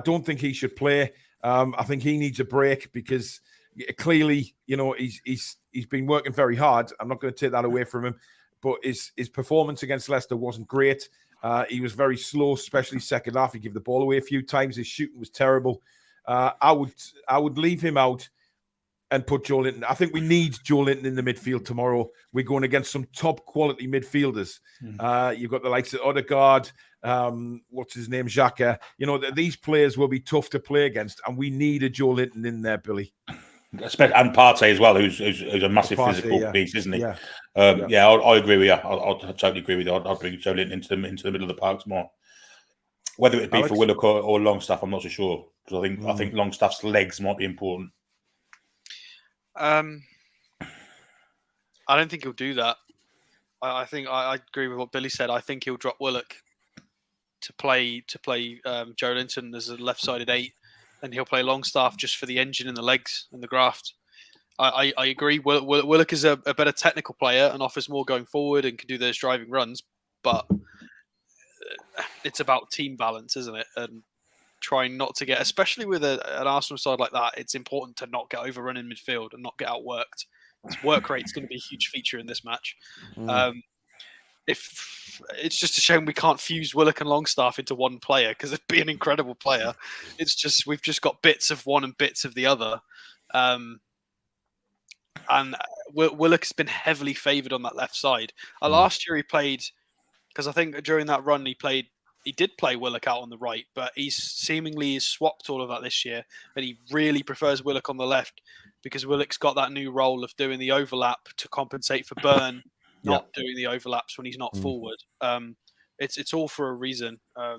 don't think he should play. I think he needs a break because clearly, you know, he's been working very hard. I'm not going to take that away from him, but his performance against Leicester wasn't great. He was very slow, especially second half. He gave the ball away a few times. His shooting was terrible. I would leave him out and put Joe Linton. I think we need Joe Linton in the midfield tomorrow. We're going against some top quality midfielders. You've got the likes of Odegaard, what's his name, Xhaka. You know, these players will be tough to play against, and we need a Joe Linton in there, Billy.
And Partey as well, who's a massive physical beast, isn't he? I agree with you. I totally agree with you. I'd bring Joe Linton into the middle of the park tomorrow. Whether it be for Willock or Longstaff, I'm not so sure, because I think Longstaff's legs might be important.
I don't think he'll do that. I think I agree with what Billy said. I think he'll drop Willock to play Joe Linton as a left-sided 8, and he'll play Longstaff just for the engine and the legs and the graft. I agree. Willock is a better technical player and offers more going forward and can do those driving runs, but it's about team balance, isn't it? And trying not to get, especially with an Arsenal side like that, it's important to not get overrun in midfield and not get outworked. His work rate is going to be a huge feature in this match. If it's just a shame we can't fuse Willock and Longstaff into one player, because it'd be an incredible player. It's just we've just got bits of one and bits of the other. And Willock's been heavily favoured on that left side. Last year he played, because I think during that run he did play Willock out on the right, but he's seemingly swapped all of that this year, and he really prefers Willock on the left because Willock's got that new role of doing the overlap to compensate for Burn not doing the overlaps when he's not forward. It's all for a reason. I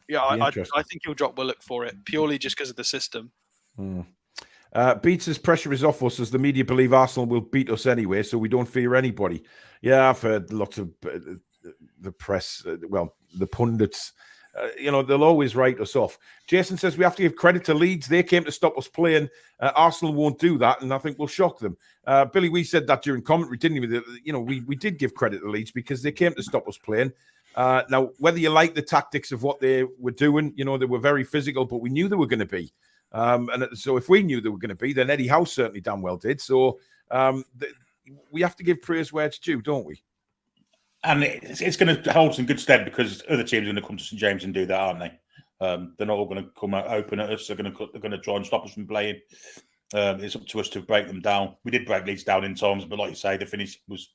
think he'll drop Willock for it, purely just because of the system.
Beats' pressure is off us as the media believe Arsenal will beat us anyway, so we don't fear anybody. Yeah, I've heard lots of the press, the pundits, they'll always write us off. Jason says we have to give credit to Leeds. They came to stop us playing. Arsenal won't do that, and I think we'll shock them. Billy, we said that during commentary, didn't we? We did give credit to Leeds because they came to stop us playing. Now, whether you like the tactics of what they were doing, they were very physical, but we knew they were going to be. And so if we knew they were going to be, then Eddie Howe certainly damn well did. So we have to give praise where it's due, don't we?
And it's going to hold some good stead because other teams are going to come to St James and do that, aren't they? They're not all going to come out open at us. They're going to try and stop us from playing. It's up to us to break them down. We did break Leeds down in times, but like you say, the finish was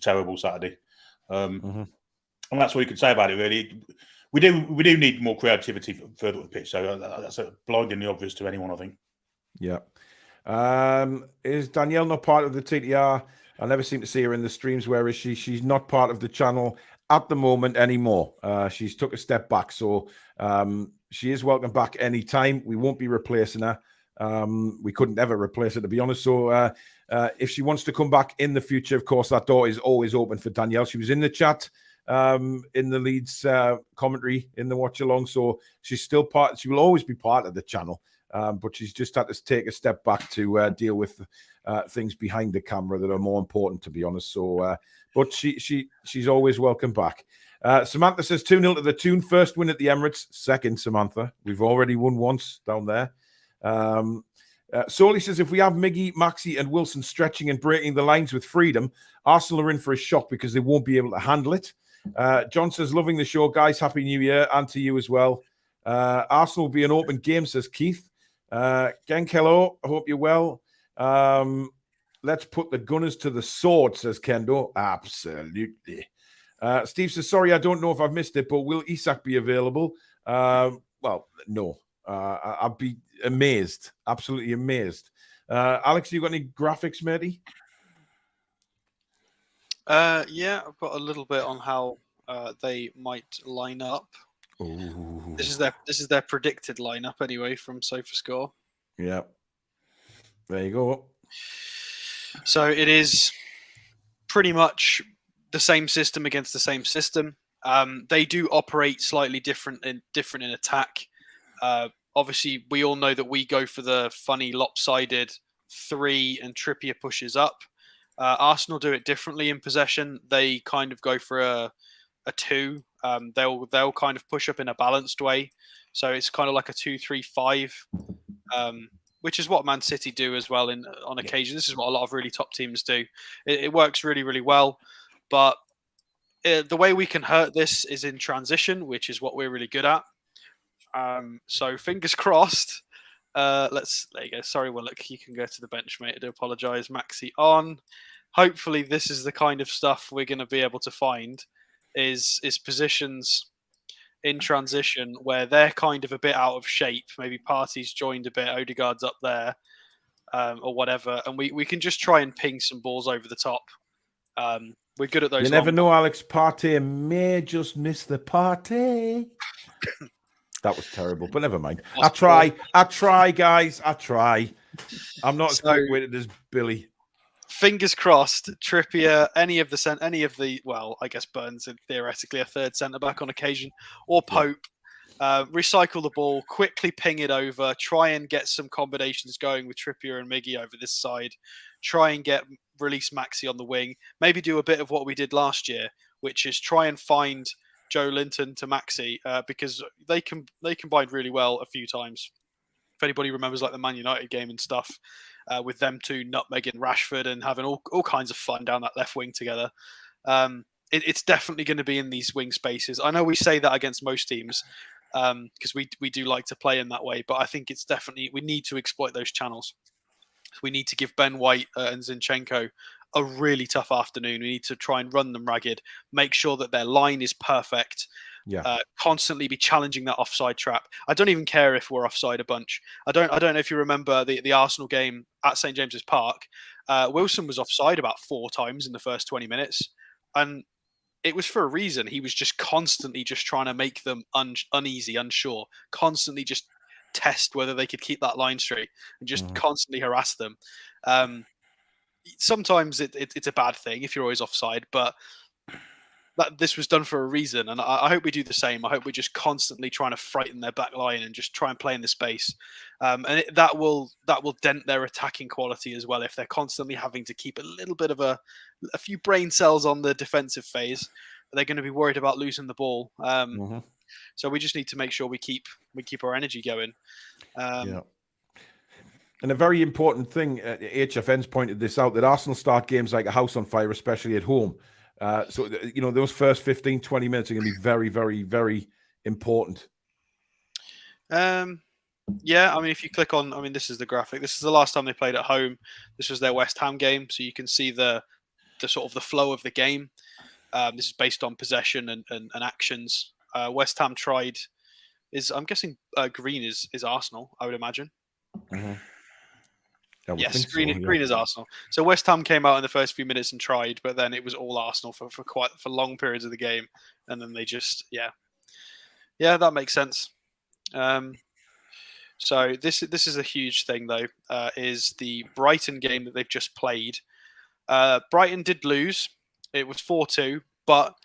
terrible Saturday. And that's what you could say about it, really. We do need more creativity further up the pitch. So that's blindingly obvious to anyone, I think.
Yeah. Is Danielle not part of the TTR I never seem to see her in the streams. Where is she? She's not part of the channel at the moment anymore. She's took a step back, so she is welcome back anytime. We won't be replacing her. We couldn't ever replace her, to be honest. So if she wants to come back in the future, of course, that door is always open for Danielle. She was in the chat in the Leeds commentary in the watch along, so she's still part. She will always be part of the channel. But she's just had to take a step back to deal with things behind the camera that are more important, to be honest. So, but she's always welcome back. Samantha says 2-0 to the Toon. First win at the Emirates. Second, Samantha. We've already won once down there. Soli says if we have Miggy, Maxi, and Wilson stretching and breaking the lines with freedom, Arsenal are in for a shock because they won't be able to handle it. John says loving the show, guys. Happy New Year, and to you as well. Arsenal will be an open game, says Keith. Genk, hello. I hope you're well. Let's put the Gunners to the sword, says Kendo. Absolutely. Steve says, sorry, I don't know if I've missed it, but will Isak be available? Well, no. I'd be amazed. Absolutely amazed. Alex, you got any graphics, matey?
Yeah, I've got a little bit on how they might line up.
Ooh.
This is their predicted lineup anyway from SofaScore.
Yeah. There you go.
So it is pretty much the same system against the same system. They do operate slightly different in attack. Obviously, we all know that we go for the funny lopsided 3 and Trippier pushes up. Arsenal do it differently in possession. They kind of go for a 2. They'll kind of push up in a balanced way. So it's kind of like a 2-3-5, which is what Man City do as well on occasion. This is what a lot of really top teams do. It works really, really well. But the way we can hurt this is in transition, which is what we're really good at. So fingers crossed. There you go. Sorry, Willock, you can go to the bench, mate. I do apologise. Maxi on. Hopefully, this is the kind of stuff we're going to be able to find. Is positions in transition where they're kind of a bit out of shape. Maybe Partey's joined a bit, Odegaard's up there, or whatever, and we can just try and ping some balls over the top. We're good at those.
You never know, Alex. Partey may just miss the party. That was terrible, but never mind. I try, guys. I try. I'm not as quick-witted as Billy.
Fingers crossed, Trippier, any of the well, I guess Burns is theoretically a third centre-back on occasion, or Pope, recycle the ball, quickly ping it over, try and get some combinations going with Trippier and Miggy over this side, try and release Maxi on the wing, maybe do a bit of what we did last year, which is try and find Joe Linton to Maxi, because they combined really well a few times. If anybody remembers like the Man United game and stuff, with them two nutmegging Rashford and having all kinds of fun down that left wing together. It's definitely going to be in these wing spaces. I know we say that against most teams because we do like to play in that way, but I think it's definitely, we need to exploit those channels. We need to give Ben White and Zinchenko a really tough afternoon. We need to try and run them ragged, make sure that their line is perfect. Constantly be challenging that offside trap. I don't even care if we're offside a bunch. I don't know if you remember the Arsenal game at St James's Park. Wilson was offside about 4 times in the first 20 minutes, and it was for a reason. He was just constantly just trying to make them uneasy, unsure, constantly just test whether they could keep that line straight and just constantly harass them. Sometimes it's a bad thing if you're always offside, but this was done for a reason, and I hope we do the same. I hope we're just constantly trying to frighten their back line and just try and play in the space, and that will dent their attacking quality as well. If they're constantly having to keep a little bit of a few brain cells on the defensive phase, they're going to be worried about losing the ball. So we just need to make sure we keep our energy going.
And a very important thing, HFN's pointed this out, that Arsenal start games like a house on fire, especially at home. So, those first 15, 20 minutes are going to be very, very, very important.
Yeah, I mean, if you click on, this is the graphic. This is the last time they played at home. This was their West Ham game. So you can see the sort of the flow of the game. This is based on possession and actions. West Ham tried, I'm guessing green is Arsenal, I would imagine. Yes, green is Arsenal. So West Ham came out in the first few minutes and tried, but then it was all Arsenal for long periods of the game, and then they just that makes sense. So this is a huge thing though. Is the Brighton game that they've just played? Brighton did lose. It was 4-2, but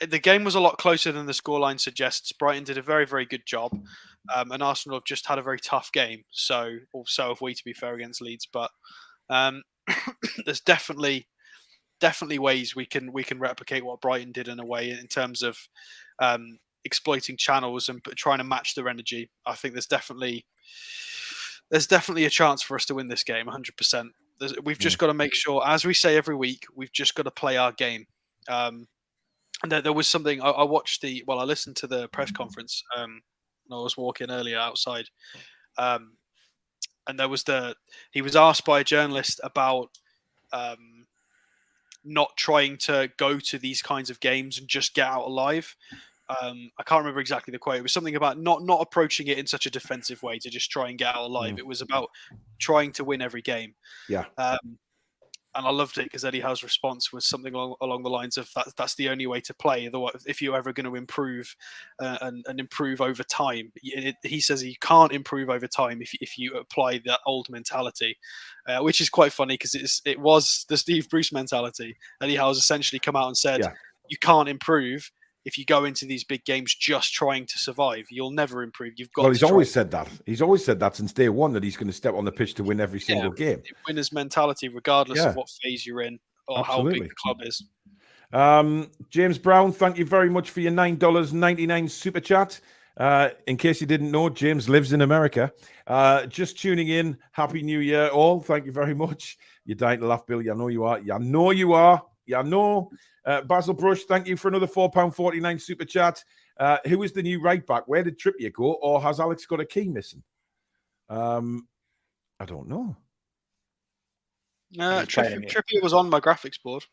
the game was a lot closer than the scoreline suggests. Brighton did a very, very good job, and Arsenal have just had a very tough game. So have we, to be fair, against Leeds. But there's definitely ways we can replicate what Brighton did in a way in terms of exploiting channels and trying to match their energy. I think there's definitely a chance for us to win this game, 100%. We've just got to make sure, as we say every week, we've just got to play our game. And there was something I watched I listened to the press conference when I was walking earlier outside, and there was he was asked by a journalist about not trying to go to these kinds of games and just get out alive. I can't remember exactly the quote. It was something about not approaching it in such a defensive way to just try and get out alive. It was about trying to win every game.
Yeah.
And I loved it because Eddie Howe's response was something along the lines of that's the only way to play. If you're ever going to improve and improve over time, he says you can't improve over time if you apply that old mentality, which is quite funny because it was the Steve Bruce mentality. Eddie Howe's essentially come out and said you can't improve if you go into these big games just trying to survive. You'll never improve. You've got.
Well, he's always said that. He's always said that since day one that he's going to step on the pitch to win every single game.
Winner's mentality, regardless of what phase you're in or how big the club is.
James Brown, thank you very much for your $9.99 super chat. In case you didn't know, James lives in America. Just tuning in. Happy New Year, all. Thank you very much. You're dying to laugh, Billy. I know you are. Basil Brush, thank you for another £4.49 super chat. Who is the new right back? Where did Trippier go? Or has Alex got a key missing? I don't know.
Trippier was on my graphics board.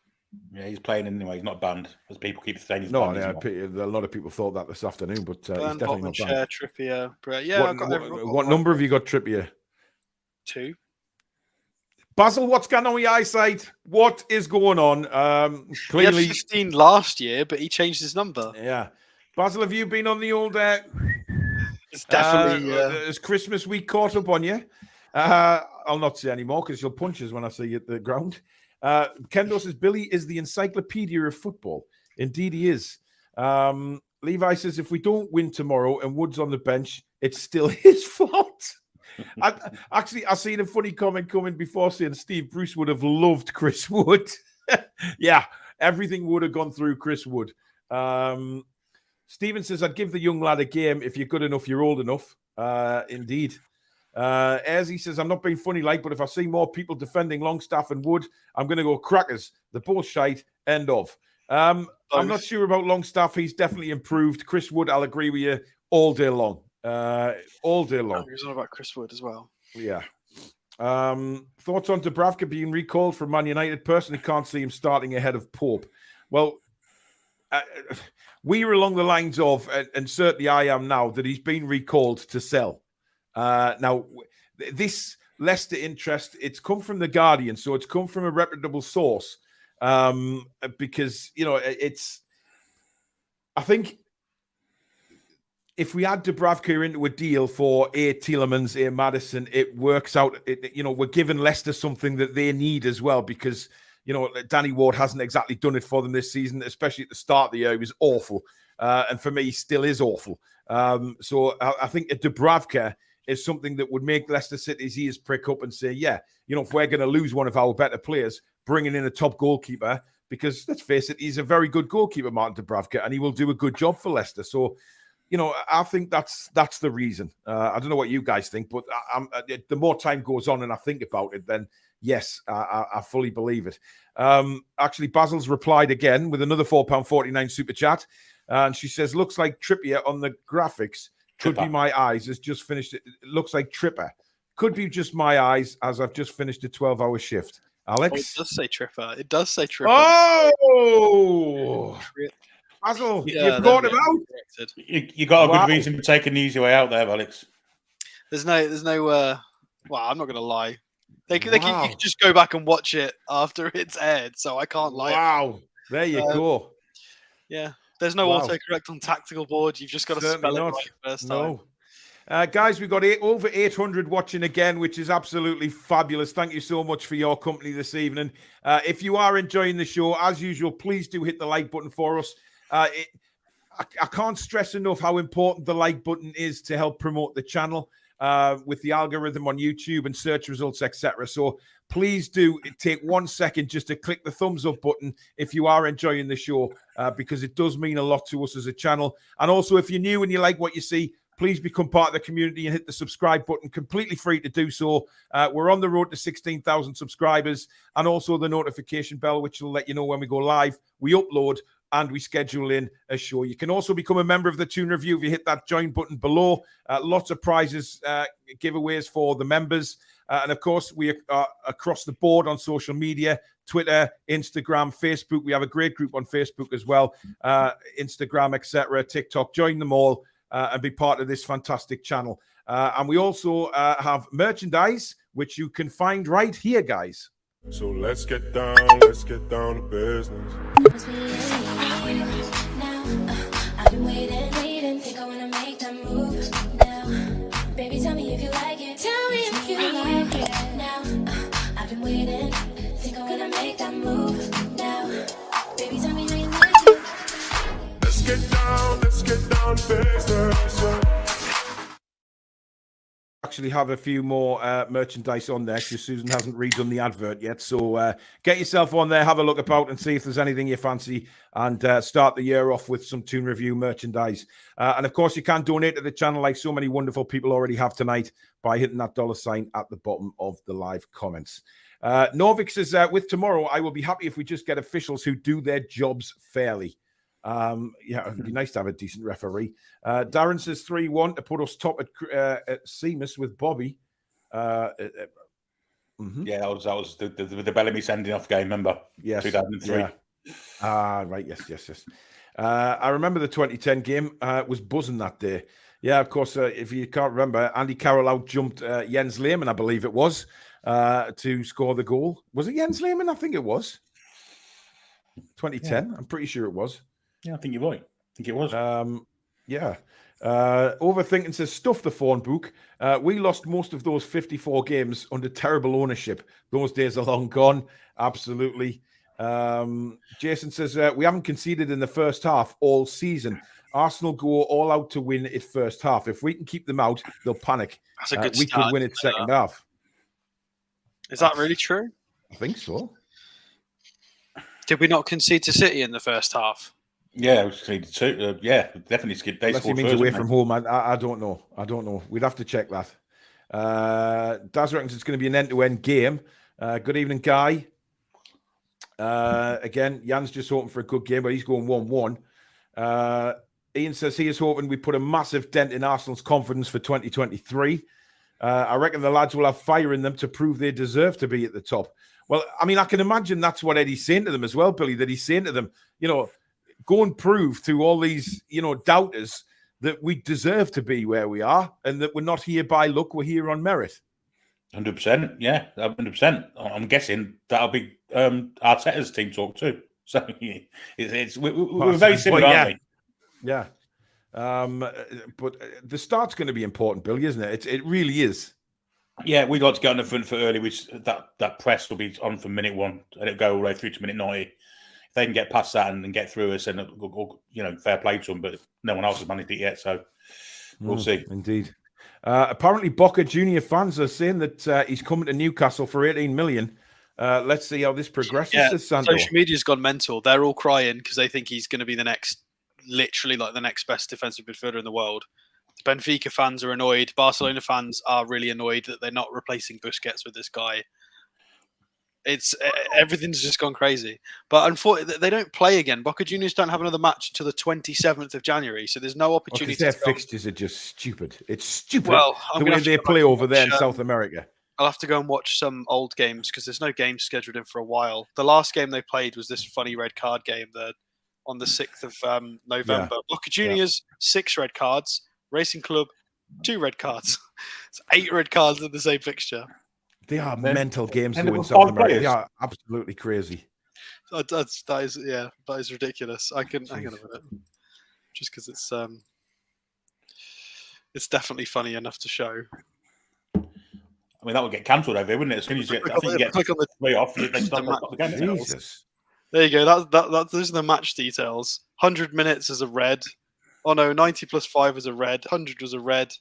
Yeah, he's playing anyway. He's not banned, as people keep saying he's
banned.
No,
a lot of people thought that this afternoon, but he's definitely not banned.
Trippier.
What number have you got, Trippier?
2.
Basil, what's going on with your eyesight? What is going on? Clearly,
he had 15 last year, but he changed his number.
Yeah. Basil, have you been on the old...
it's definitely...
Has Christmas week caught up on you? I'll not say any more because you'll punch us when I see you at the ground. Kendo says, Billy is the encyclopedia of football. Indeed, he is. Levi says, if we don't win tomorrow and Wood's on the bench, it's still his fault. I seen a funny comment coming before saying Steve Bruce would have loved Chris Wood. Yeah, everything would have gone through Chris Wood. Stephen says, I'd give the young lad a game. If you're good enough, you're old enough. Indeed. As he says, I'm not being funny, but if I see more people defending Longstaff and Wood, I'm going to go crackers. The bullshit, end of. I'm not sure about Longstaff. He's definitely improved. Chris Wood, I'll agree with you all day long. All day long.
He was on about Chris Wood as well.
Yeah. Thoughts on Dubravka being recalled from Man United? Personally, can't see him starting ahead of Pope. Well, we were along the lines of, and certainly I am now, that he's been recalled to sell. Now, this Leicester interest, it's come from The Guardian, so it's come from a reputable source. Because, I think if we add Dubravka into a deal for A. Tielemans, A. Maddison, it works out. We're giving Leicester something that they need as well because, Danny Ward hasn't exactly done it for them this season, especially at the start of the year. He was awful. And for me, he still is awful. So I think a Dubravka is something that would make Leicester City's ears prick up and say, if we're going to lose one of our better players, bringing in a top goalkeeper, because let's face it, he's a very good goalkeeper, Martin Dubravka, and he will do a good job for Leicester. So, I think that's the reason. I don't know what you guys think, but the more time goes on and I think about it, then yes, I fully believe it. Actually, Basil's replied again with another £4.49 super chat. And she says, looks like Trippier on the graphics. Could be my eyes. Has just finished. It looks like Tripper. Could be just my eyes as I've just finished a 12-hour shift. Alex?
It does say Tripper. It does say Tripper.
Oh! Basil, you brought him out.
You got a good reason for taking the easy way out there, Alex.
There's no. Well, I'm not going to lie. You can just go back and watch it after it's aired, so I can't lie.
Wow. There you go.
Yeah. There's no autocorrect on tactical board. You've just got to spell it right first time.
Guys, we've got over 800 watching again, which is absolutely fabulous. Thank you so much for your company this evening. If you are enjoying the show, as usual, please do hit the like button for us. I can't stress enough how important the like button is to help promote the channel with the algorithm on YouTube and search results, etc. So please do take 1 second just to click the thumbs up button if you are enjoying the show, because it does mean a lot to us as a channel. And also, if you're new and you like what you see, please become part of the community and hit the subscribe button. Completely free to do so. We're on the road to 16,000 subscribers, and also the notification bell, which will let you know when we go live, we upload, and we schedule in a show. You can also become a member of the Toon Review if you hit that join button below. Lots of prizes, giveaways for the members. And of course, we are across the board on social media, Twitter, Instagram, Facebook. We have a great group on Facebook as well, Instagram, etc., TikTok. Join them all and be part of this fantastic channel. And we also have merchandise, which you can find right here, guys.
So let's get down to business. I've been waiting, think I wanna make that move now. Baby, tell me if you like it. Tell me if you like it now. I've been waiting, think I wanna make that move now. Baby, tell me how you like it. Let's get down to business.
Actually have a few more merchandise on there because Susan hasn't redone the advert yet. So get yourself on there, have a look about and see if there's anything you fancy, and start the year off with some Toon Review merchandise. And of course, you can donate to the channel like so many wonderful people already have tonight by hitting that $sign at the bottom of the live comments. Norvik says, with tomorrow, I will be happy if we just get officials who do their jobs fairly. Yeah, it'd be nice to have a decent referee. Darren says 3-1 to put us top at Seamus with Bobby.
Yeah, that was the Bellamy sending off game, remember?
Yes,
2003.
Yeah. Right, yes. I remember the 2010 game. Was buzzing that day. Yeah, of course. If you can't remember, Andy Carroll out jumped Jens Lehmann, I believe it was, to score the goal. Was it Jens Lehmann? I think it was. 2010. Yeah. I'm pretty sure it was.
Yeah, I think you're right. I think it was.
Yeah. Overthinking says, stuff the phone book. We lost most of those 54 games under terrible ownership. Those days are long gone. Absolutely. Jason says, we haven't conceded in the first half all season. Arsenal go all out to win it first half. If we can keep them out, they'll panic.
That's a good
we
start,
could win it second half.
Is that really true?
I think so.
Did we not concede to City in the first half?
Yeah, yeah, definitely skip.
Unless he means away from home. I don't know. We'd have to check that. Daz reckons it's going to be an end-to-end game. Good evening, Guy. Again, Jan's just hoping for a good game, but he's going 1-1. Ian says he is hoping we put a massive dent in Arsenal's confidence for 2023. I reckon the lads will have fire in them to prove they deserve to be at the top. Well, I mean, I can imagine that's what Eddie's saying to them as well, Billy, that he's saying to them, go and prove to all these, doubters that we deserve to be where we are and that we're not here by luck, we're here on merit.
100%, yeah, 100%. I'm guessing that'll be Arteta's team talk too. So we're very similar, aren't we?
Yeah. But the start's going to be important, Billy, isn't it? It really is.
Yeah, we got to get on the front foot early, which that press will be on from minute 1 and it'll go all the way through to minute 90. If they can get past that and get through us, and fair play to them, but no one else has managed it yet, so we'll see.
Indeed. Apparently, Boca Junior fans are saying that he's coming to Newcastle for 18 million. Let's see how this progresses.
Yeah, social media's gone mental. They're all crying because they think he's going to be literally the next best defensive midfielder in the world. Benfica fans are annoyed. Barcelona fans are really annoyed that they're not replacing Busquets with this guy. Everything's just gone crazy. But unfortunately, they don't play again. Boca Juniors don't have another match until the 27th of January, so there's no opportunity.
Their fixtures are just stupid. It's stupid.
Well,
the way they play over there in South America.
I'll have to go and watch some old games because there's no games scheduled in for a while. The last game they played was this funny red card game on the 6th of November. Yeah. Boca Juniors, 6 red cards. Racing Club, 2 red cards. It's 8 red cards in the same fixture.
They are mental games
and
though in
with
South
five
America.
players.
They are absolutely crazy.
That is ridiculous. I can hang on a minute, just because it's definitely funny enough to show.
I mean, that would get cancelled over, wouldn't it? As soon as you get, I think you get
click on the
way off, they stop the game.
Jesus.
There you go. Those are the match details. 100 minutes is a red. Oh no, 90 plus 5 was a red. 100 was a red.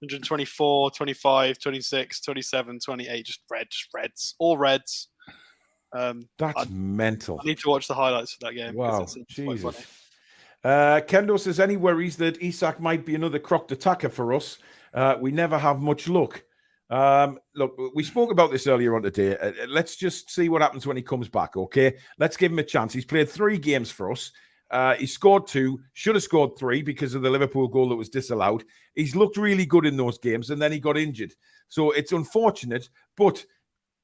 124, 25, 26, 27, 28, just reds. All reds.
That's mental.
I need to watch the highlights for that game.
Wow,
it's
Jesus.
quite funny.
Kendo says, any worries that Isak might be another crocked attacker for us? We never have much luck. Look, we spoke about this earlier on today. Let's just see what happens when he comes back, okay? Let's give him a chance. He's played 3 games for us. He scored 2, should have scored 3 because of the Liverpool goal that was disallowed. He's looked really good in those games, and then he got injured. So it's unfortunate, but,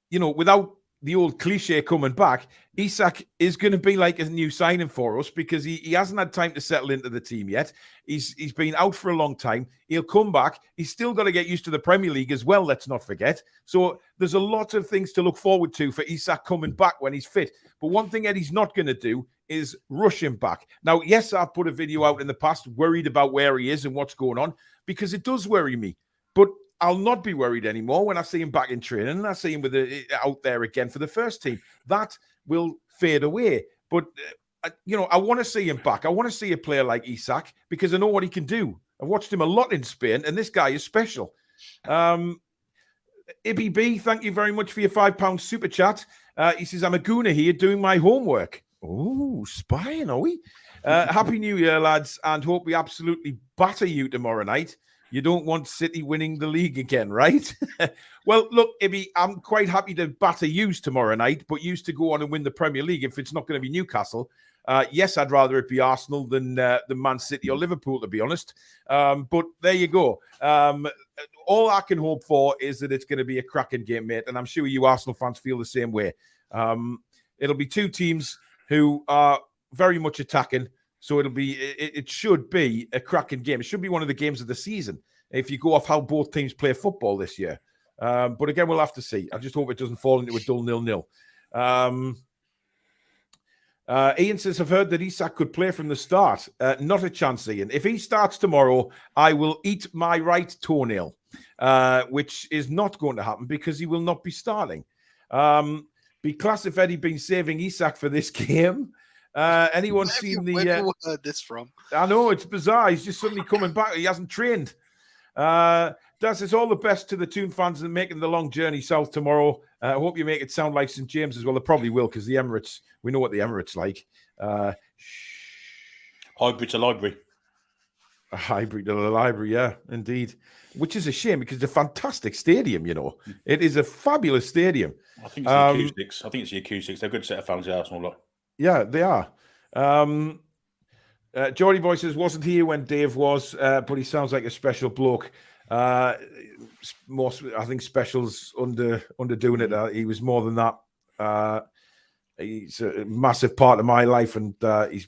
you know, without the old cliche coming back, Isak is going to be like a new signing for us because he hasn't had time to settle into the team yet. He's been out for a long time. He'll come back. He's still got to get used to the Premier League as well, let's not forget. So there's a lot of things to look forward to for Isak coming back when he's fit. But one thing Eddie's not going to do is rush him back. Now, yes, I've put a video out in the past worried about where he is and what's going on because it does worry me. But I'll not be worried anymore when I see him back in training and I see him out there again for the first team. That will fade away. But, you know, I want to see him back. I want to see a player like Isak because I know what he can do. I've watched him a lot in Spain, and this guy is special. Ibby B, thank you very much for your £5 super chat. He says, I'm a gooner here doing my homework. Oh, spying, are we? Happy New Year, lads, and hope we absolutely batter you tomorrow night. You don't want City winning the league again, right? Well, look, Ibby, I'm quite happy to batter yous tomorrow night, but yous to go on and win the Premier League if it's not going to be Newcastle. Yes, I'd rather it be Arsenal than Man City or Liverpool, to be honest. But there you go. All I can hope for is that it's going to be a cracking game, mate, and I'm sure you Arsenal fans feel the same way. It'll be 2 teams who are very much attacking. So it should be a cracking game. It should be one of the games of the season if you go off how both teams play football this year. But again, we'll have to see. I just hope it doesn't fall into a dull 0-0. Ian says, I've heard that Isak could play from the start. Not a chance, Ian. If he starts tomorrow, I will eat my right toenail, which is not going to happen because he will not be starting. Be class if Eddie been saving Isak for this game. Anyone seen
Where have you heard this from?
I know, it's bizarre. He's just suddenly coming back. He hasn't trained. Daz says, all the best to the Toon fans and making the long journey south tomorrow. I hope you make it sound like St. James as well. They probably will because the Emirates, we know what the Emirates like.
Hybrid to library.
A hybrid to the library, yeah, indeed. Which is a shame because it's a fantastic stadium, you know. It is a fabulous stadium.
I think it's the acoustics. They're a good set of fans, the Arsenal lot.
Yeah, they are. Geordie Boy says, wasn't here when Dave was, but he sounds like a special bloke. Most, I think special's underdoing it. He was more than that. He's a massive part of my life, and he's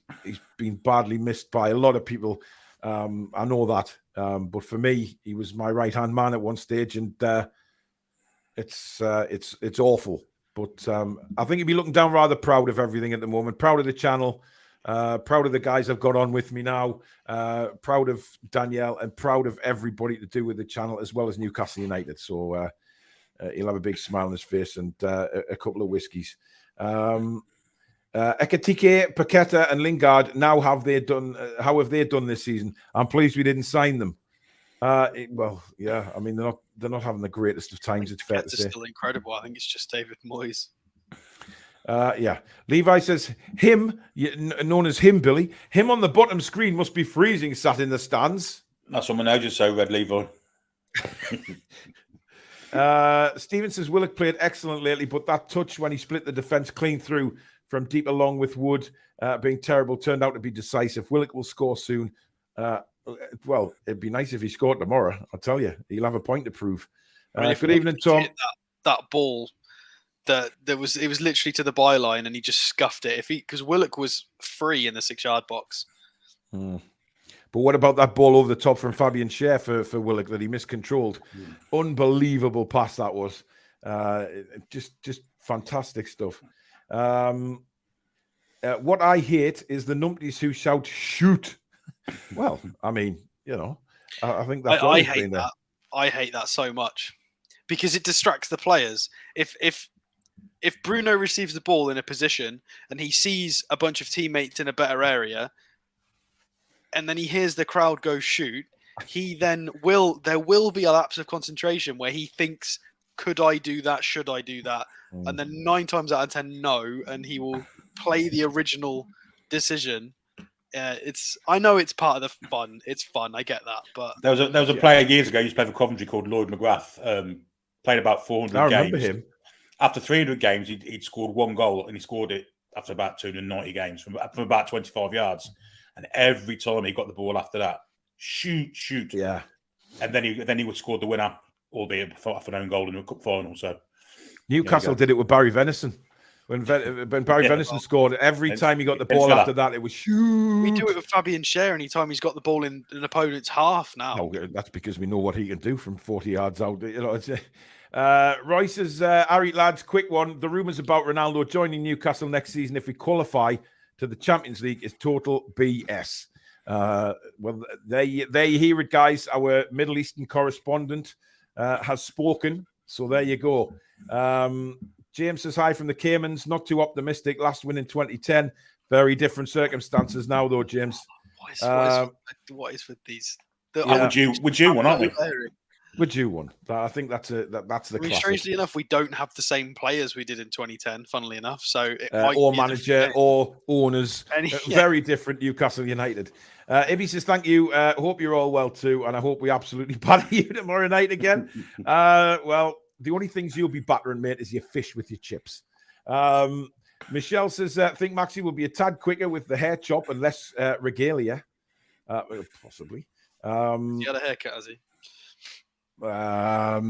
been badly missed by a lot of people. I know that. But for me, he was my right-hand man at one stage, and it's awful. But I think he'd be looking down rather proud of everything at the moment. Proud of the channel. Proud of the guys I've got on with me now. Proud of Danielle and proud of everybody to do with the channel as well as Newcastle United. So he'll have a big smile on his face and a couple of whiskies. Ekatike, Paqueta and Lingard, now how have they done this season? I'm pleased we didn't sign them. Well, yeah, I mean they're not having the greatest of times. It's fair to say.
Still incredible. I think it's just David Moyes.
Yeah. Levi says him, known as him, Billy. Him on the bottom screen must be freezing, sat in the stands.
That's what I just so read, Levi.
Steven says Willock played excellent lately, but that touch when he split the defence clean through from deep along with Wood being terrible turned out to be decisive. Willock will score soon. Well, it'd be nice if he scored tomorrow. I'll tell you, he'll have a point to prove. Good evening, Tom.
That ball, it was literally to the byline, and he just scuffed it. Because Willock was free in the 6-yard box.
But what about that ball over the top from Fabian Schär for Willock that he miscontrolled? Unbelievable pass that was. Just fantastic stuff. What I hate is the numpties who shout "shoot." Well, I mean, I think that's
I
always
hate
been there.
that. I hate that so much because it distracts the players. If Bruno receives the ball in a position and he sees a bunch of teammates in a better area, and then he hears the crowd go shoot, there will be a lapse of concentration where he thinks, could I do that? Should I do that? And then 9 times out of 10, no, and he will play the original decision. I know it's part of the fun. It's fun. I get that, but
there was a player years ago who used to play for Coventry called Lloyd McGrath. Played about 400 games.
I remember him.
After 300 games, he'd scored 1 goal, and he scored it after about 290 games from about 25 yards. And every time he got the ball after that, shoot.
Yeah.
And then he would score the winner, albeit off an own goal in a cup final. So
Newcastle did it with Barry Venison. When Barry Venison scored, every time he got the ball after that, it was shoot.
We do it with Fabian Schär anytime he's got the ball in an opponent's half now.
No, that's because we know what he can do from 40 yards out. Roy says, Harry, lads, quick one. The rumours about Ronaldo joining Newcastle next season if we qualify to the Champions League is total BS. Well, they hear it, guys. Our Middle Eastern correspondent has spoken. So there you go. James says, hi from the Caymans. Not too optimistic. Last win in 2010. Very different circumstances now, though, James.
What is with these?
Would you one, aren't we?
Would you one? I think that's the classic.
Strangely enough, we don't have the same players we did in 2010, funnily enough. So
or manager or owners. Very different Newcastle United. Ibby says, thank you. Hope you're all well too. And I hope we absolutely batter you tomorrow night again. Well, the only things you'll be battering, mate, is your fish with your chips. Michelle says, think Maxi will be a tad quicker with the hair chop and less regalia. Possibly.
He had a haircut, has he?
Well,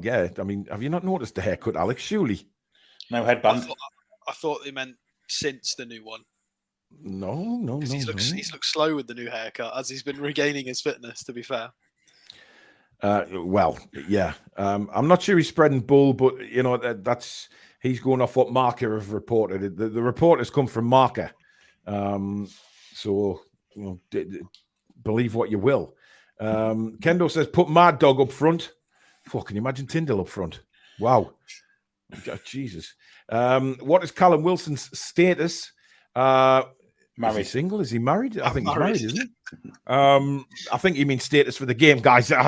yeah. I mean, have you not noticed the haircut, Alex? Surely.
No headband.
I thought they meant since the new one.
No.
He's looked slow with the new haircut as he's been regaining his fitness, to be fair.
Well, yeah. I'm not sure he's spreading bull, but that's he's going off what Marca have reported. The report has come from Marca, so believe what you will. Kendo says put Mad Dog up front. Can you imagine Tyndall up front? Wow, Jesus. What is Callum Wilson's status?
Married.
Is he single? Is he married? I think he's married, isn't he? I think you mean status for the game, guys. So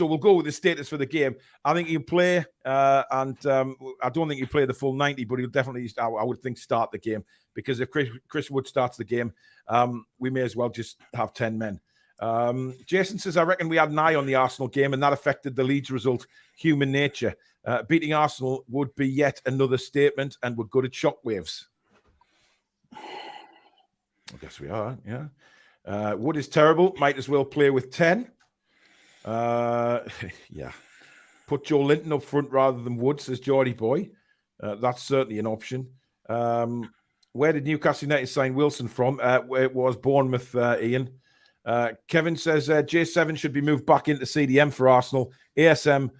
we'll go with the status for the game. I think he'll play, and I don't think he'll play the full 90, but he'll definitely, I would think, start the game, because if Chris Wood starts the game, we may as well just have 10 men. Jason says, I reckon we had an eye on the Arsenal game, and that affected the Leeds result. Human nature. Beating Arsenal would be yet another statement, and we're good at shockwaves. I guess we are, yeah. Wood is terrible. Might as well play with 10. Yeah. Put Joe Linton up front rather than Wood, says Geordie Boy. That's certainly an option. Where did Newcastle United sign Wilson from? It was Bournemouth, Ian. Kevin says J7 should be moved back into CDM for Arsenal. ASM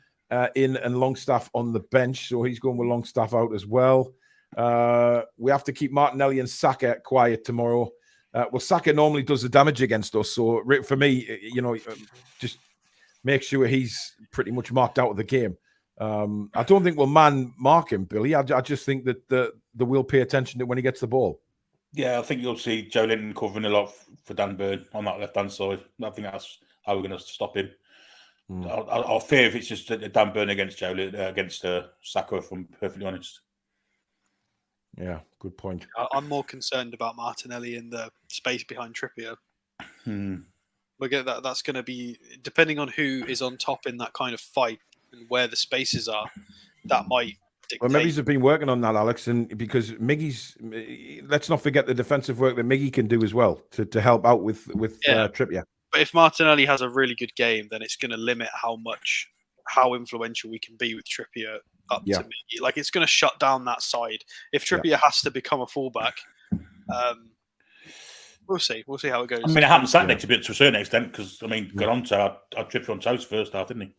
in and Longstaff on the bench. So he's going with Longstaff out as well. We have to keep Martinelli and Saka quiet tomorrow. Well, Saka normally does the damage against us. So for me, just make sure he's pretty much marked out of the game. I don't think we'll mark him, Billy. I just think that they will pay attention to when he gets the ball. Yeah,
I think you'll see Joe Linton covering a lot for Dan Burn on that left-hand side. I think that's how we're going to stop him. I'll fear if it's just Dan Burn against against Saka, if I'm perfectly honest.
Yeah, good point.
I'm more concerned about Martinelli in the space behind Trippier. That's going to be, depending on who is on top in that kind of fight and where the spaces are, that might dictate.
Well, maybe he's been working on that, Alex, and because Miggy's, let's not forget the defensive work that Miggy can do as well to help out with Trippier.
But if Martinelli has a really good game, then it's going to limit how influential we can be with Trippier up to Miggy. Like, it's going to shut down that side. If Trippier has to become a fullback, we'll see. We'll see how it goes.
I mean, it happened Saturday to a certain extent, because, I mean, Garonto had Trippier on toes first half, didn't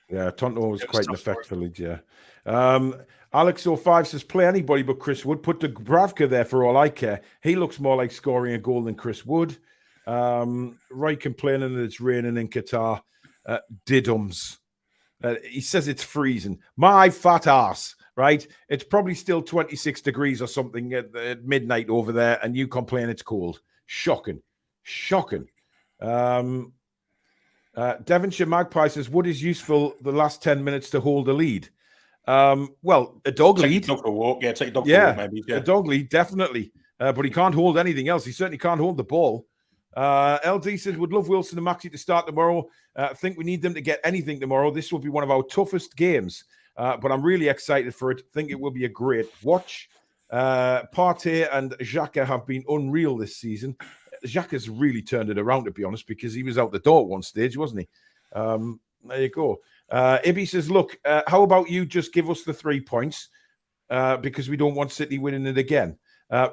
he?
Yeah, Tonto was quite an effect for Leeds, yeah. Alex05 says, play anybody but Chris Wood. Put Dubravka there for all I care. He looks more like scoring a goal than Chris Wood. Roy complaining that it's raining in Qatar. Diddums. He says it's freezing. My fat ass, right? It's probably still 26 degrees or something at midnight over there, and you complain it's cold. Shocking. Devonshire Magpie says, Wood is useful the last 10 minutes to hold the lead. Well, a dog lead.
Take a dog for a walk. Yeah, take a dog for a walk, maybe. Yeah.
A dog lead, definitely. But he can't hold anything else. He certainly can't hold the ball. LD says, would love Wilson and Maxi to start tomorrow. I think we need them to get anything tomorrow. This will be one of our toughest games. But I'm really excited for it. I think it will be a great watch. Partey and Xhaka have been unreal this season. Xhaka's really turned it around, to be honest, because he was out the door at one stage, wasn't he? There you go. Ibby says, look, how about you just give us the 3 points because we don't want City winning it again?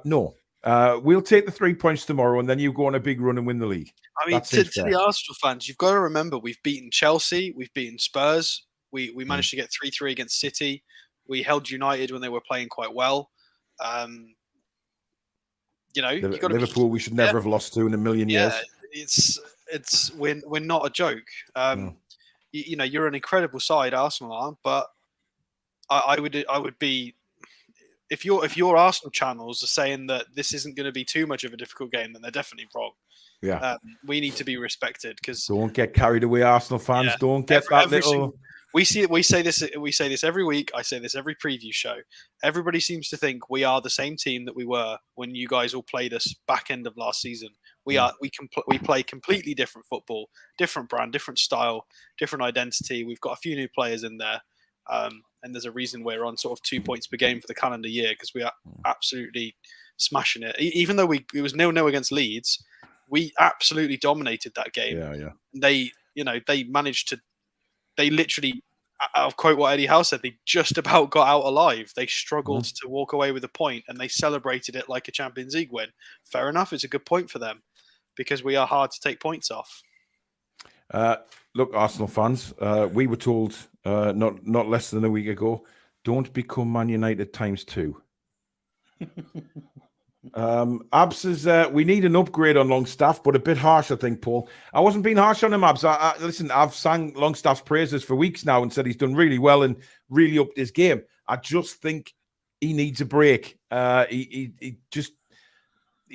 No. We'll take the 3 points tomorrow, and then you go on a big run and win the league.
I mean, to the Arsenal fans, you've got to remember we've beaten Chelsea, we've beaten Spurs, we managed to get 3-3 against City, we held United when they were playing quite well. You know,
Liverpool, we should never have lost to in a million years.
It's we're not a joke. You know, you're an incredible side, Arsenal are, but I would be. If your Arsenal channels are saying that this isn't going to be too much of a difficult game, then they're definitely wrong.
Yeah,
we need to be respected because
don't get carried away, Arsenal fans. Don't get that little.
We say this every week. I say this every preview show. Everybody seems to think we are the same team that we were when you guys all played us back end of last season. We play completely different football, different brand, different style, different identity. We've got a few new players in there. And there's a reason we're on sort of 2 points per game for the calendar year because we are absolutely smashing it. Even though it was 0-0 against Leeds, we absolutely dominated that game.
Yeah.
They managed to. They literally, I'll quote what Eddie Howe said, they just about got out alive. They struggled to walk away with a point, and they celebrated it like a Champions League win. Fair enough, it's a good point for them because we are hard to take points off.
Look, Arsenal fans, we were told not less than a week ago, don't become Man United ×2. Abs says we need an upgrade on Longstaff, but a bit harsh, I think, Paul. I wasn't being harsh on him, Abs. Listen, I've sang Longstaff's praises for weeks now and said he's done really well and really upped his game. I just think he needs a break. He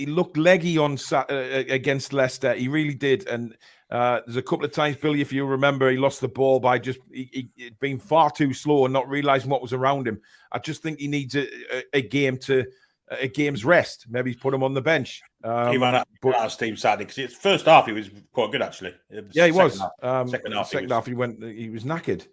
looked leggy on against Leicester. He really did. And there's a couple of times, Billy, if you remember, he lost the ball by just he'd been far too slow and not realizing what was around him. I just think he needs a game's rest. Maybe he's put him on the bench.
He ran out of steam Saturday because his first half he was quite good actually.
He was.
Second half
he was knackered.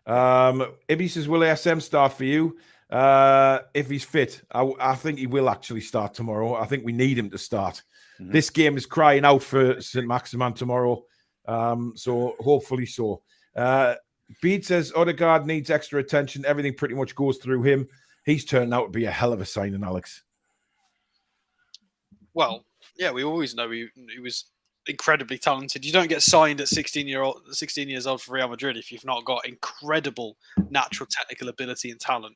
Ibby says, will ASM start for you? If he's fit, I think he will actually start tomorrow. I think we need him to start. Mm-hmm. This game is crying out for St. Maximan tomorrow. So hopefully so. Bede says Odegaard needs extra attention. Everything pretty much goes through him. He's turned out to be a hell of a signing, Alex.
Well, yeah, we always know he was incredibly talented. You don't get signed at 16 years old for Real Madrid if you've not got incredible natural technical ability and talent.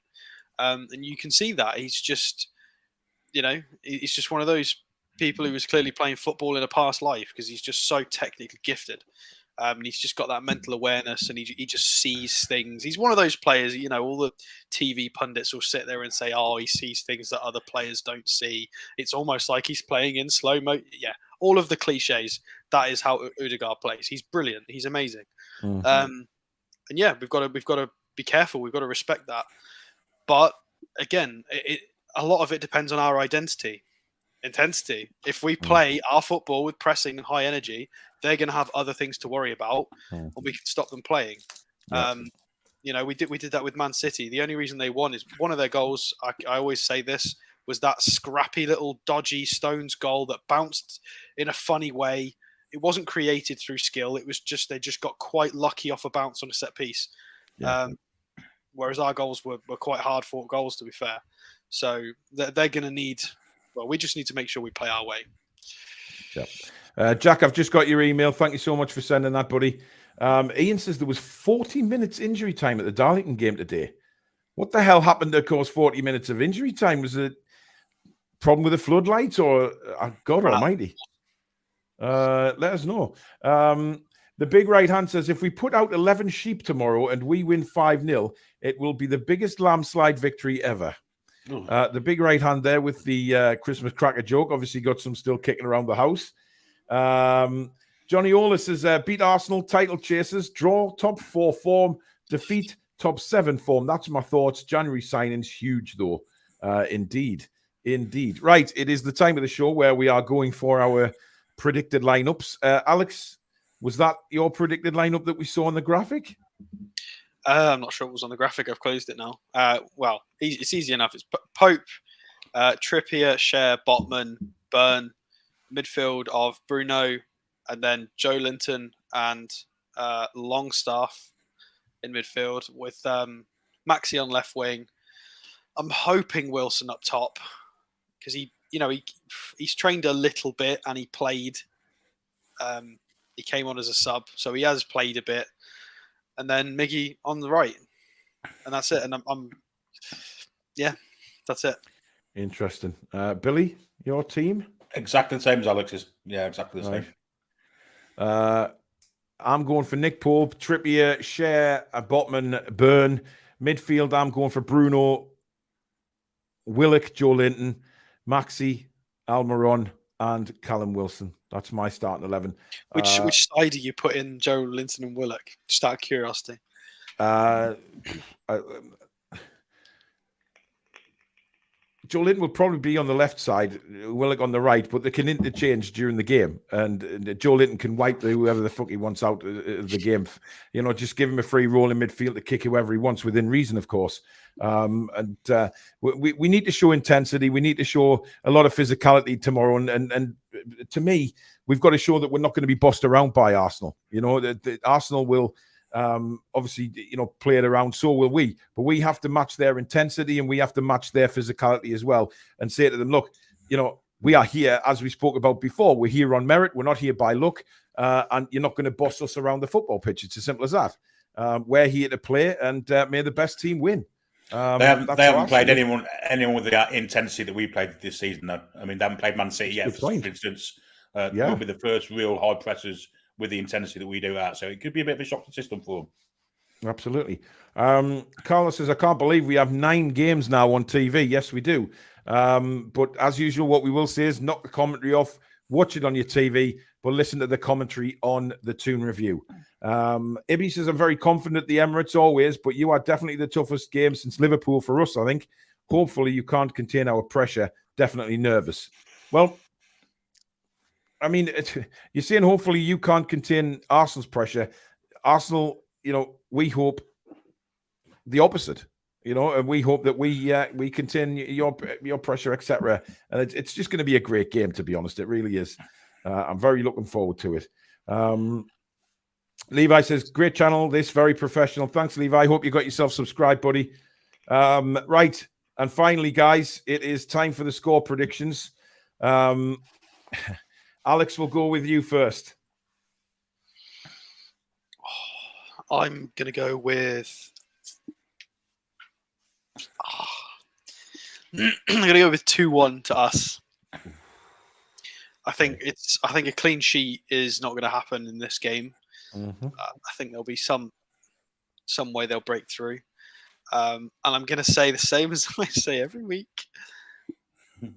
And you can see that he's just one of those people who was clearly playing football in a past life because he's just so technically gifted. And he's just got that mental awareness and he just sees things. He's one of those players, all the TV pundits will sit there and say, oh, he sees things that other players don't see. It's almost like he's playing in slow-mo. Yeah, all of the cliches. That is how Odegaard plays. He's brilliant. He's amazing. Mm-hmm. And yeah, we've got to be careful. We've got to respect that. But again, a lot of it depends on our intensity. If we play our football with pressing and high energy, they're going to have other things to worry about, and we can stop them playing. Yeah. We did that with Man City. The only reason they won is one of their goals. I always say this was that scrappy little dodgy Stones goal that bounced in a funny way. It wasn't created through skill. It was just they just got quite lucky off a bounce on a set piece. Yeah. Whereas our goals were quite hard fought goals, to be fair. So they're going to need. Well, we just need to make sure we play our way.
Yeah. Jack, I've just got your email. Thank you so much for sending that, buddy. Ian says there was 40 minutes injury time at the Darlington game today. What the hell happened to cause 40 minutes of injury time? Was it a problem with the floodlights or God almighty? Let us know. The big right hand says, if we put out 11 sheep tomorrow and we win 5-0, it will be the biggest landslide victory ever. The big right hand there with the Christmas cracker joke. Obviously got some still kicking around the house. Johnny Ola says, beat Arsenal, title chasers, draw top 4 form, defeat top 7 form. That's my thoughts. January signings, huge though. Indeed. Right, it is the time of the show where we are going for our predicted lineups. Alex, was that your predicted lineup that we saw on the graphic?
I'm not sure it was on the graphic. I've closed it now. Well, it's easy enough. It's Pope, Trippier, Cher, Botman, Byrne, midfield of Bruno, and then Joe Linton and Longstaff in midfield with Maxi on left wing. I'm hoping Wilson up top because he's trained a little bit and he played. He came on as a sub, so he has played a bit. And then Miggy on the right, and that's it. And yeah, that's it.
Interesting. Billy, your team?
Exactly the same as Alex's. Yeah, exactly the same.
I'm going for Nick Pope, Trippier, Cher, Botman, Byrne. Midfield, I'm going for Bruno, Willock, Joe Linton, Maxi, Almiron, and Callum Wilson. That's my starting 11.
Which side do you put in Joe Linton and Willock? Just out of curiosity.
Joe Linton will probably be on the left side, Willock on the right, but they can interchange during the game. And Joe Linton can wipe whoever the fuck he wants out of the game. Just give him a free roll in midfield to kick whoever he wants within reason, of course. We need to show intensity. We need to show a lot of physicality tomorrow. And to me, we've got to show that we're not going to be bossed around by Arsenal. That Arsenal will obviously, play it around. So will we. But we have to match their intensity and we have to match their physicality as well and say to them, look, we are here, as we spoke about before. We're here on merit. We're not here by luck. And you're not going to boss us around the football pitch. It's as simple as that. We're here to play and may the best team win.
They haven't played anyone with the intensity that we played this season, though. I mean, they haven't played Man City yet, for instance. They'll be the first real high pressers with the intensity that we do out. So it could be a bit of a shock to the system for them.
Absolutely. Carlos says, I can't believe we have 9 games now on TV. Yes, we do. But as usual, what we will say is knock the commentary off, watch it on your TV, but listen to the commentary on the Toon review. Ibby says, I'm very confident at the Emirates always, but you are definitely the toughest game since Liverpool for us, I think. Hopefully you can't contain our pressure. Definitely nervous. Well, I mean, you're saying hopefully you can't contain Arsenal's pressure. Arsenal, we hope the opposite, and we hope that we contain your pressure, etc. And it's just going to be a great game, to be honest. It really is. I'm very looking forward to it. Levi says, great channel, this very professional. Thanks, Levi. Hope you got yourself subscribed, buddy. Right. And finally, guys, it is time for the score predictions. Alex, we'll go with you first.
I'm going to go with... I'm going to go with 2-1 to us. I think a clean sheet is not going to happen in this game.
Mm-hmm.
I think there'll be some way they'll break through. And I'm going to say the same as I say every week.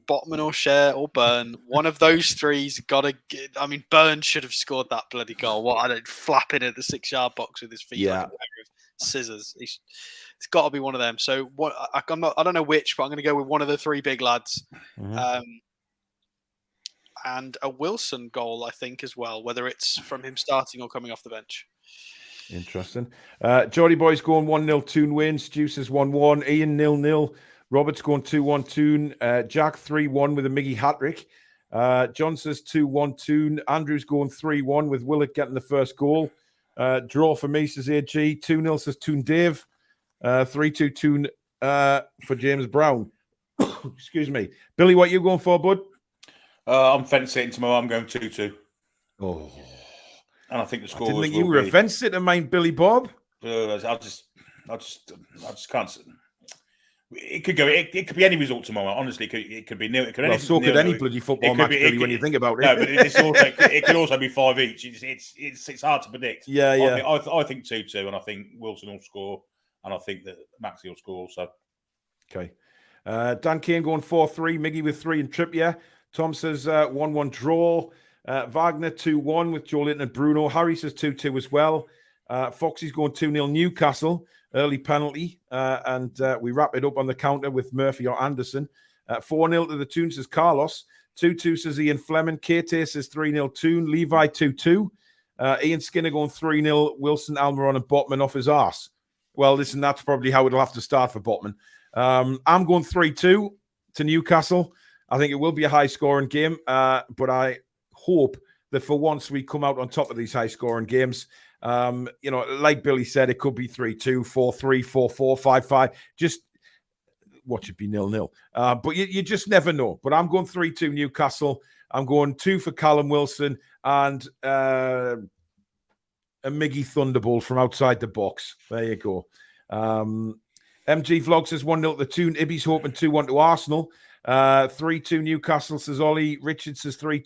Botman or Cher or Byrne. One of those three's got to get... I mean, Byrne should have scored that bloody goal. What, I don't flapping at the 6-yard box with his feet like a pair of scissors. It's got to be one of them. So what? I don't know which, but I'm going to go with one of the 3 big lads.
Mm-hmm.
And a Wilson goal, I think, as well, whether it's from him starting or coming off the bench.
Interesting. Geordie Boy's going 1-0 Toon wins. Juice is 1-1. Ian 0-0. Robert's going 2-1 Toon. Jack 3-1 with a Miggy hat-trick. John says 2-1 Toon. Andrew's going 3-1 with Willock getting the first goal. Draw for me, says AG. 2-0 says Toon Dave. 3-2 Toon for James Brown. Excuse me. Billy, what you going for, bud?
I'm fencing tomorrow. I'm going 2-2.
Oh,
And I think the
I
scores
didn't think
will
you were
be...
a fence sitter, mind Billy Bob.
I just can't. It could go. It could be any result tomorrow. Honestly, it could be nil. It could
Well, so could any bloody football match, Billy, when you think about it.
No, but it could also be 5 each. It's hard to predict.
Yeah.
I think 2-2, and I think Wilson will score, and I think that Maxi will score. So,
okay. Dan Kane going 4-3. Miggy with 3 and Trippier. Tom says 1-1 draw. Wagner 2-1 with Joe Linton and Bruno. Harry says 2-2 as well. Foxy's going 2-0 Newcastle. Early penalty. And we wrap it up on the counter with Murphy or Anderson. 4-0 to the Toon says Carlos. 2-2 says Ian Fleming. KT says 3-0 Toon. Levi 2-2. Ian Skinner going 3-0. Wilson, Almiron and Botman off his arse. Well, listen, that's probably how it'll have to start for Botman. I'm going 3-2 to Newcastle. I think it will be a high-scoring game, but I hope that for once we come out on top of these high-scoring games. Like Billy said, it could be 3-2, 4-3, 4-4, 5-5. Just watch it be 0-0. But you just never know. But I'm going 3-2 Newcastle. I'm going 2 for Callum Wilson and a Miggy Thunderbolt from outside the box. There you go. MG Vlog says 1-0 to the Toon. Ibby's hoping 2-1 to Arsenal. 3-2 Newcastle, says Ollie. Richard says 3-2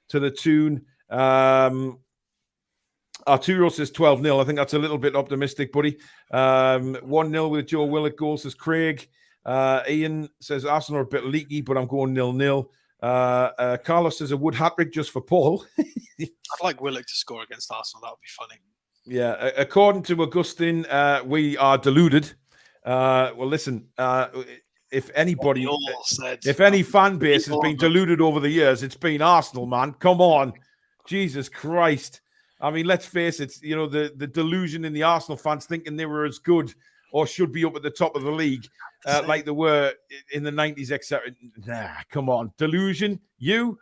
to the Toon. Arturo says 12-0. I think that's a little bit optimistic, buddy. 1-0 with Joe Willett goal, says Craig. Ian says Arsenal are a bit leaky, but I'm going 0-0. Carlos says a Wood hat-trick just for Paul.
I'd like Willock to score against Arsenal. That would be funny.
Yeah, according to Augustine, we are deluded. Well, listen, if anybody, if any fan base has been deluded over the years, it's been Arsenal, man. Come on. Jesus Christ. I mean, let's face it, the delusion in the Arsenal fans thinking they were as good or should be up at the top of the league like they were in the 90s, etc. Nah, come on. Delusion. You,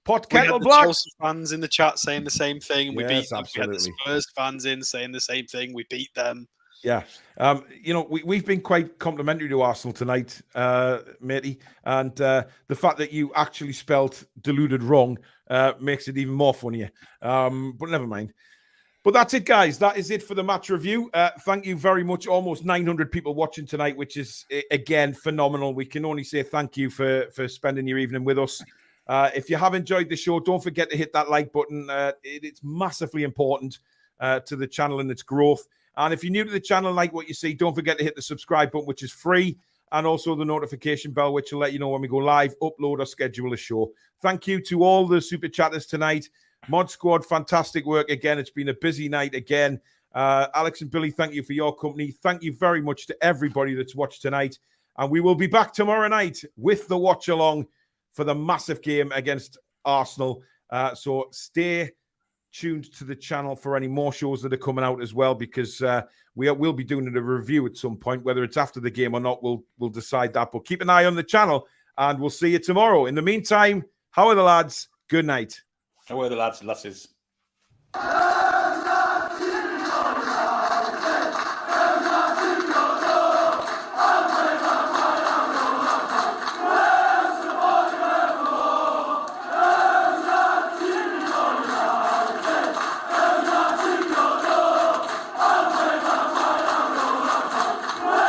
pot kettle black.
Chelsea fans in the chat saying the same thing. We beat them.
Absolutely.
We had the Spurs fans in saying the same thing. We beat them.
Yeah. We've been quite complimentary to Arsenal tonight, matey. And the fact that you actually spelt deluded wrong makes it even more funnier. But never mind. But that's it, guys. That is it for the match review. Thank you very much. Almost 900 people watching tonight, which is, again, phenomenal. We can only say thank you for spending your evening with us. If you have enjoyed the show, don't forget to hit that like button. It's massively important to the channel and its growth. And if you're new to the channel and like what you see, don't forget to hit the subscribe button, which is free, and also the notification bell, which will let you know when we go live, upload, or schedule a show. Thank you to all the super chatters tonight. Mod Squad, fantastic work again. It's been a busy night again. Alex and Billy, thank you for your company. Thank you very much to everybody that's watched tonight. And we will be back tomorrow night with the watch-along for the massive game against Arsenal. So stay tuned to the channel for any more shows that are coming out as well, because we'll be doing a review at some point. Whether it's after the game or not, we'll decide that. But keep an eye on the channel, and we'll see you tomorrow. In the meantime, how are the lads? Good night.
How are the lads, lasses?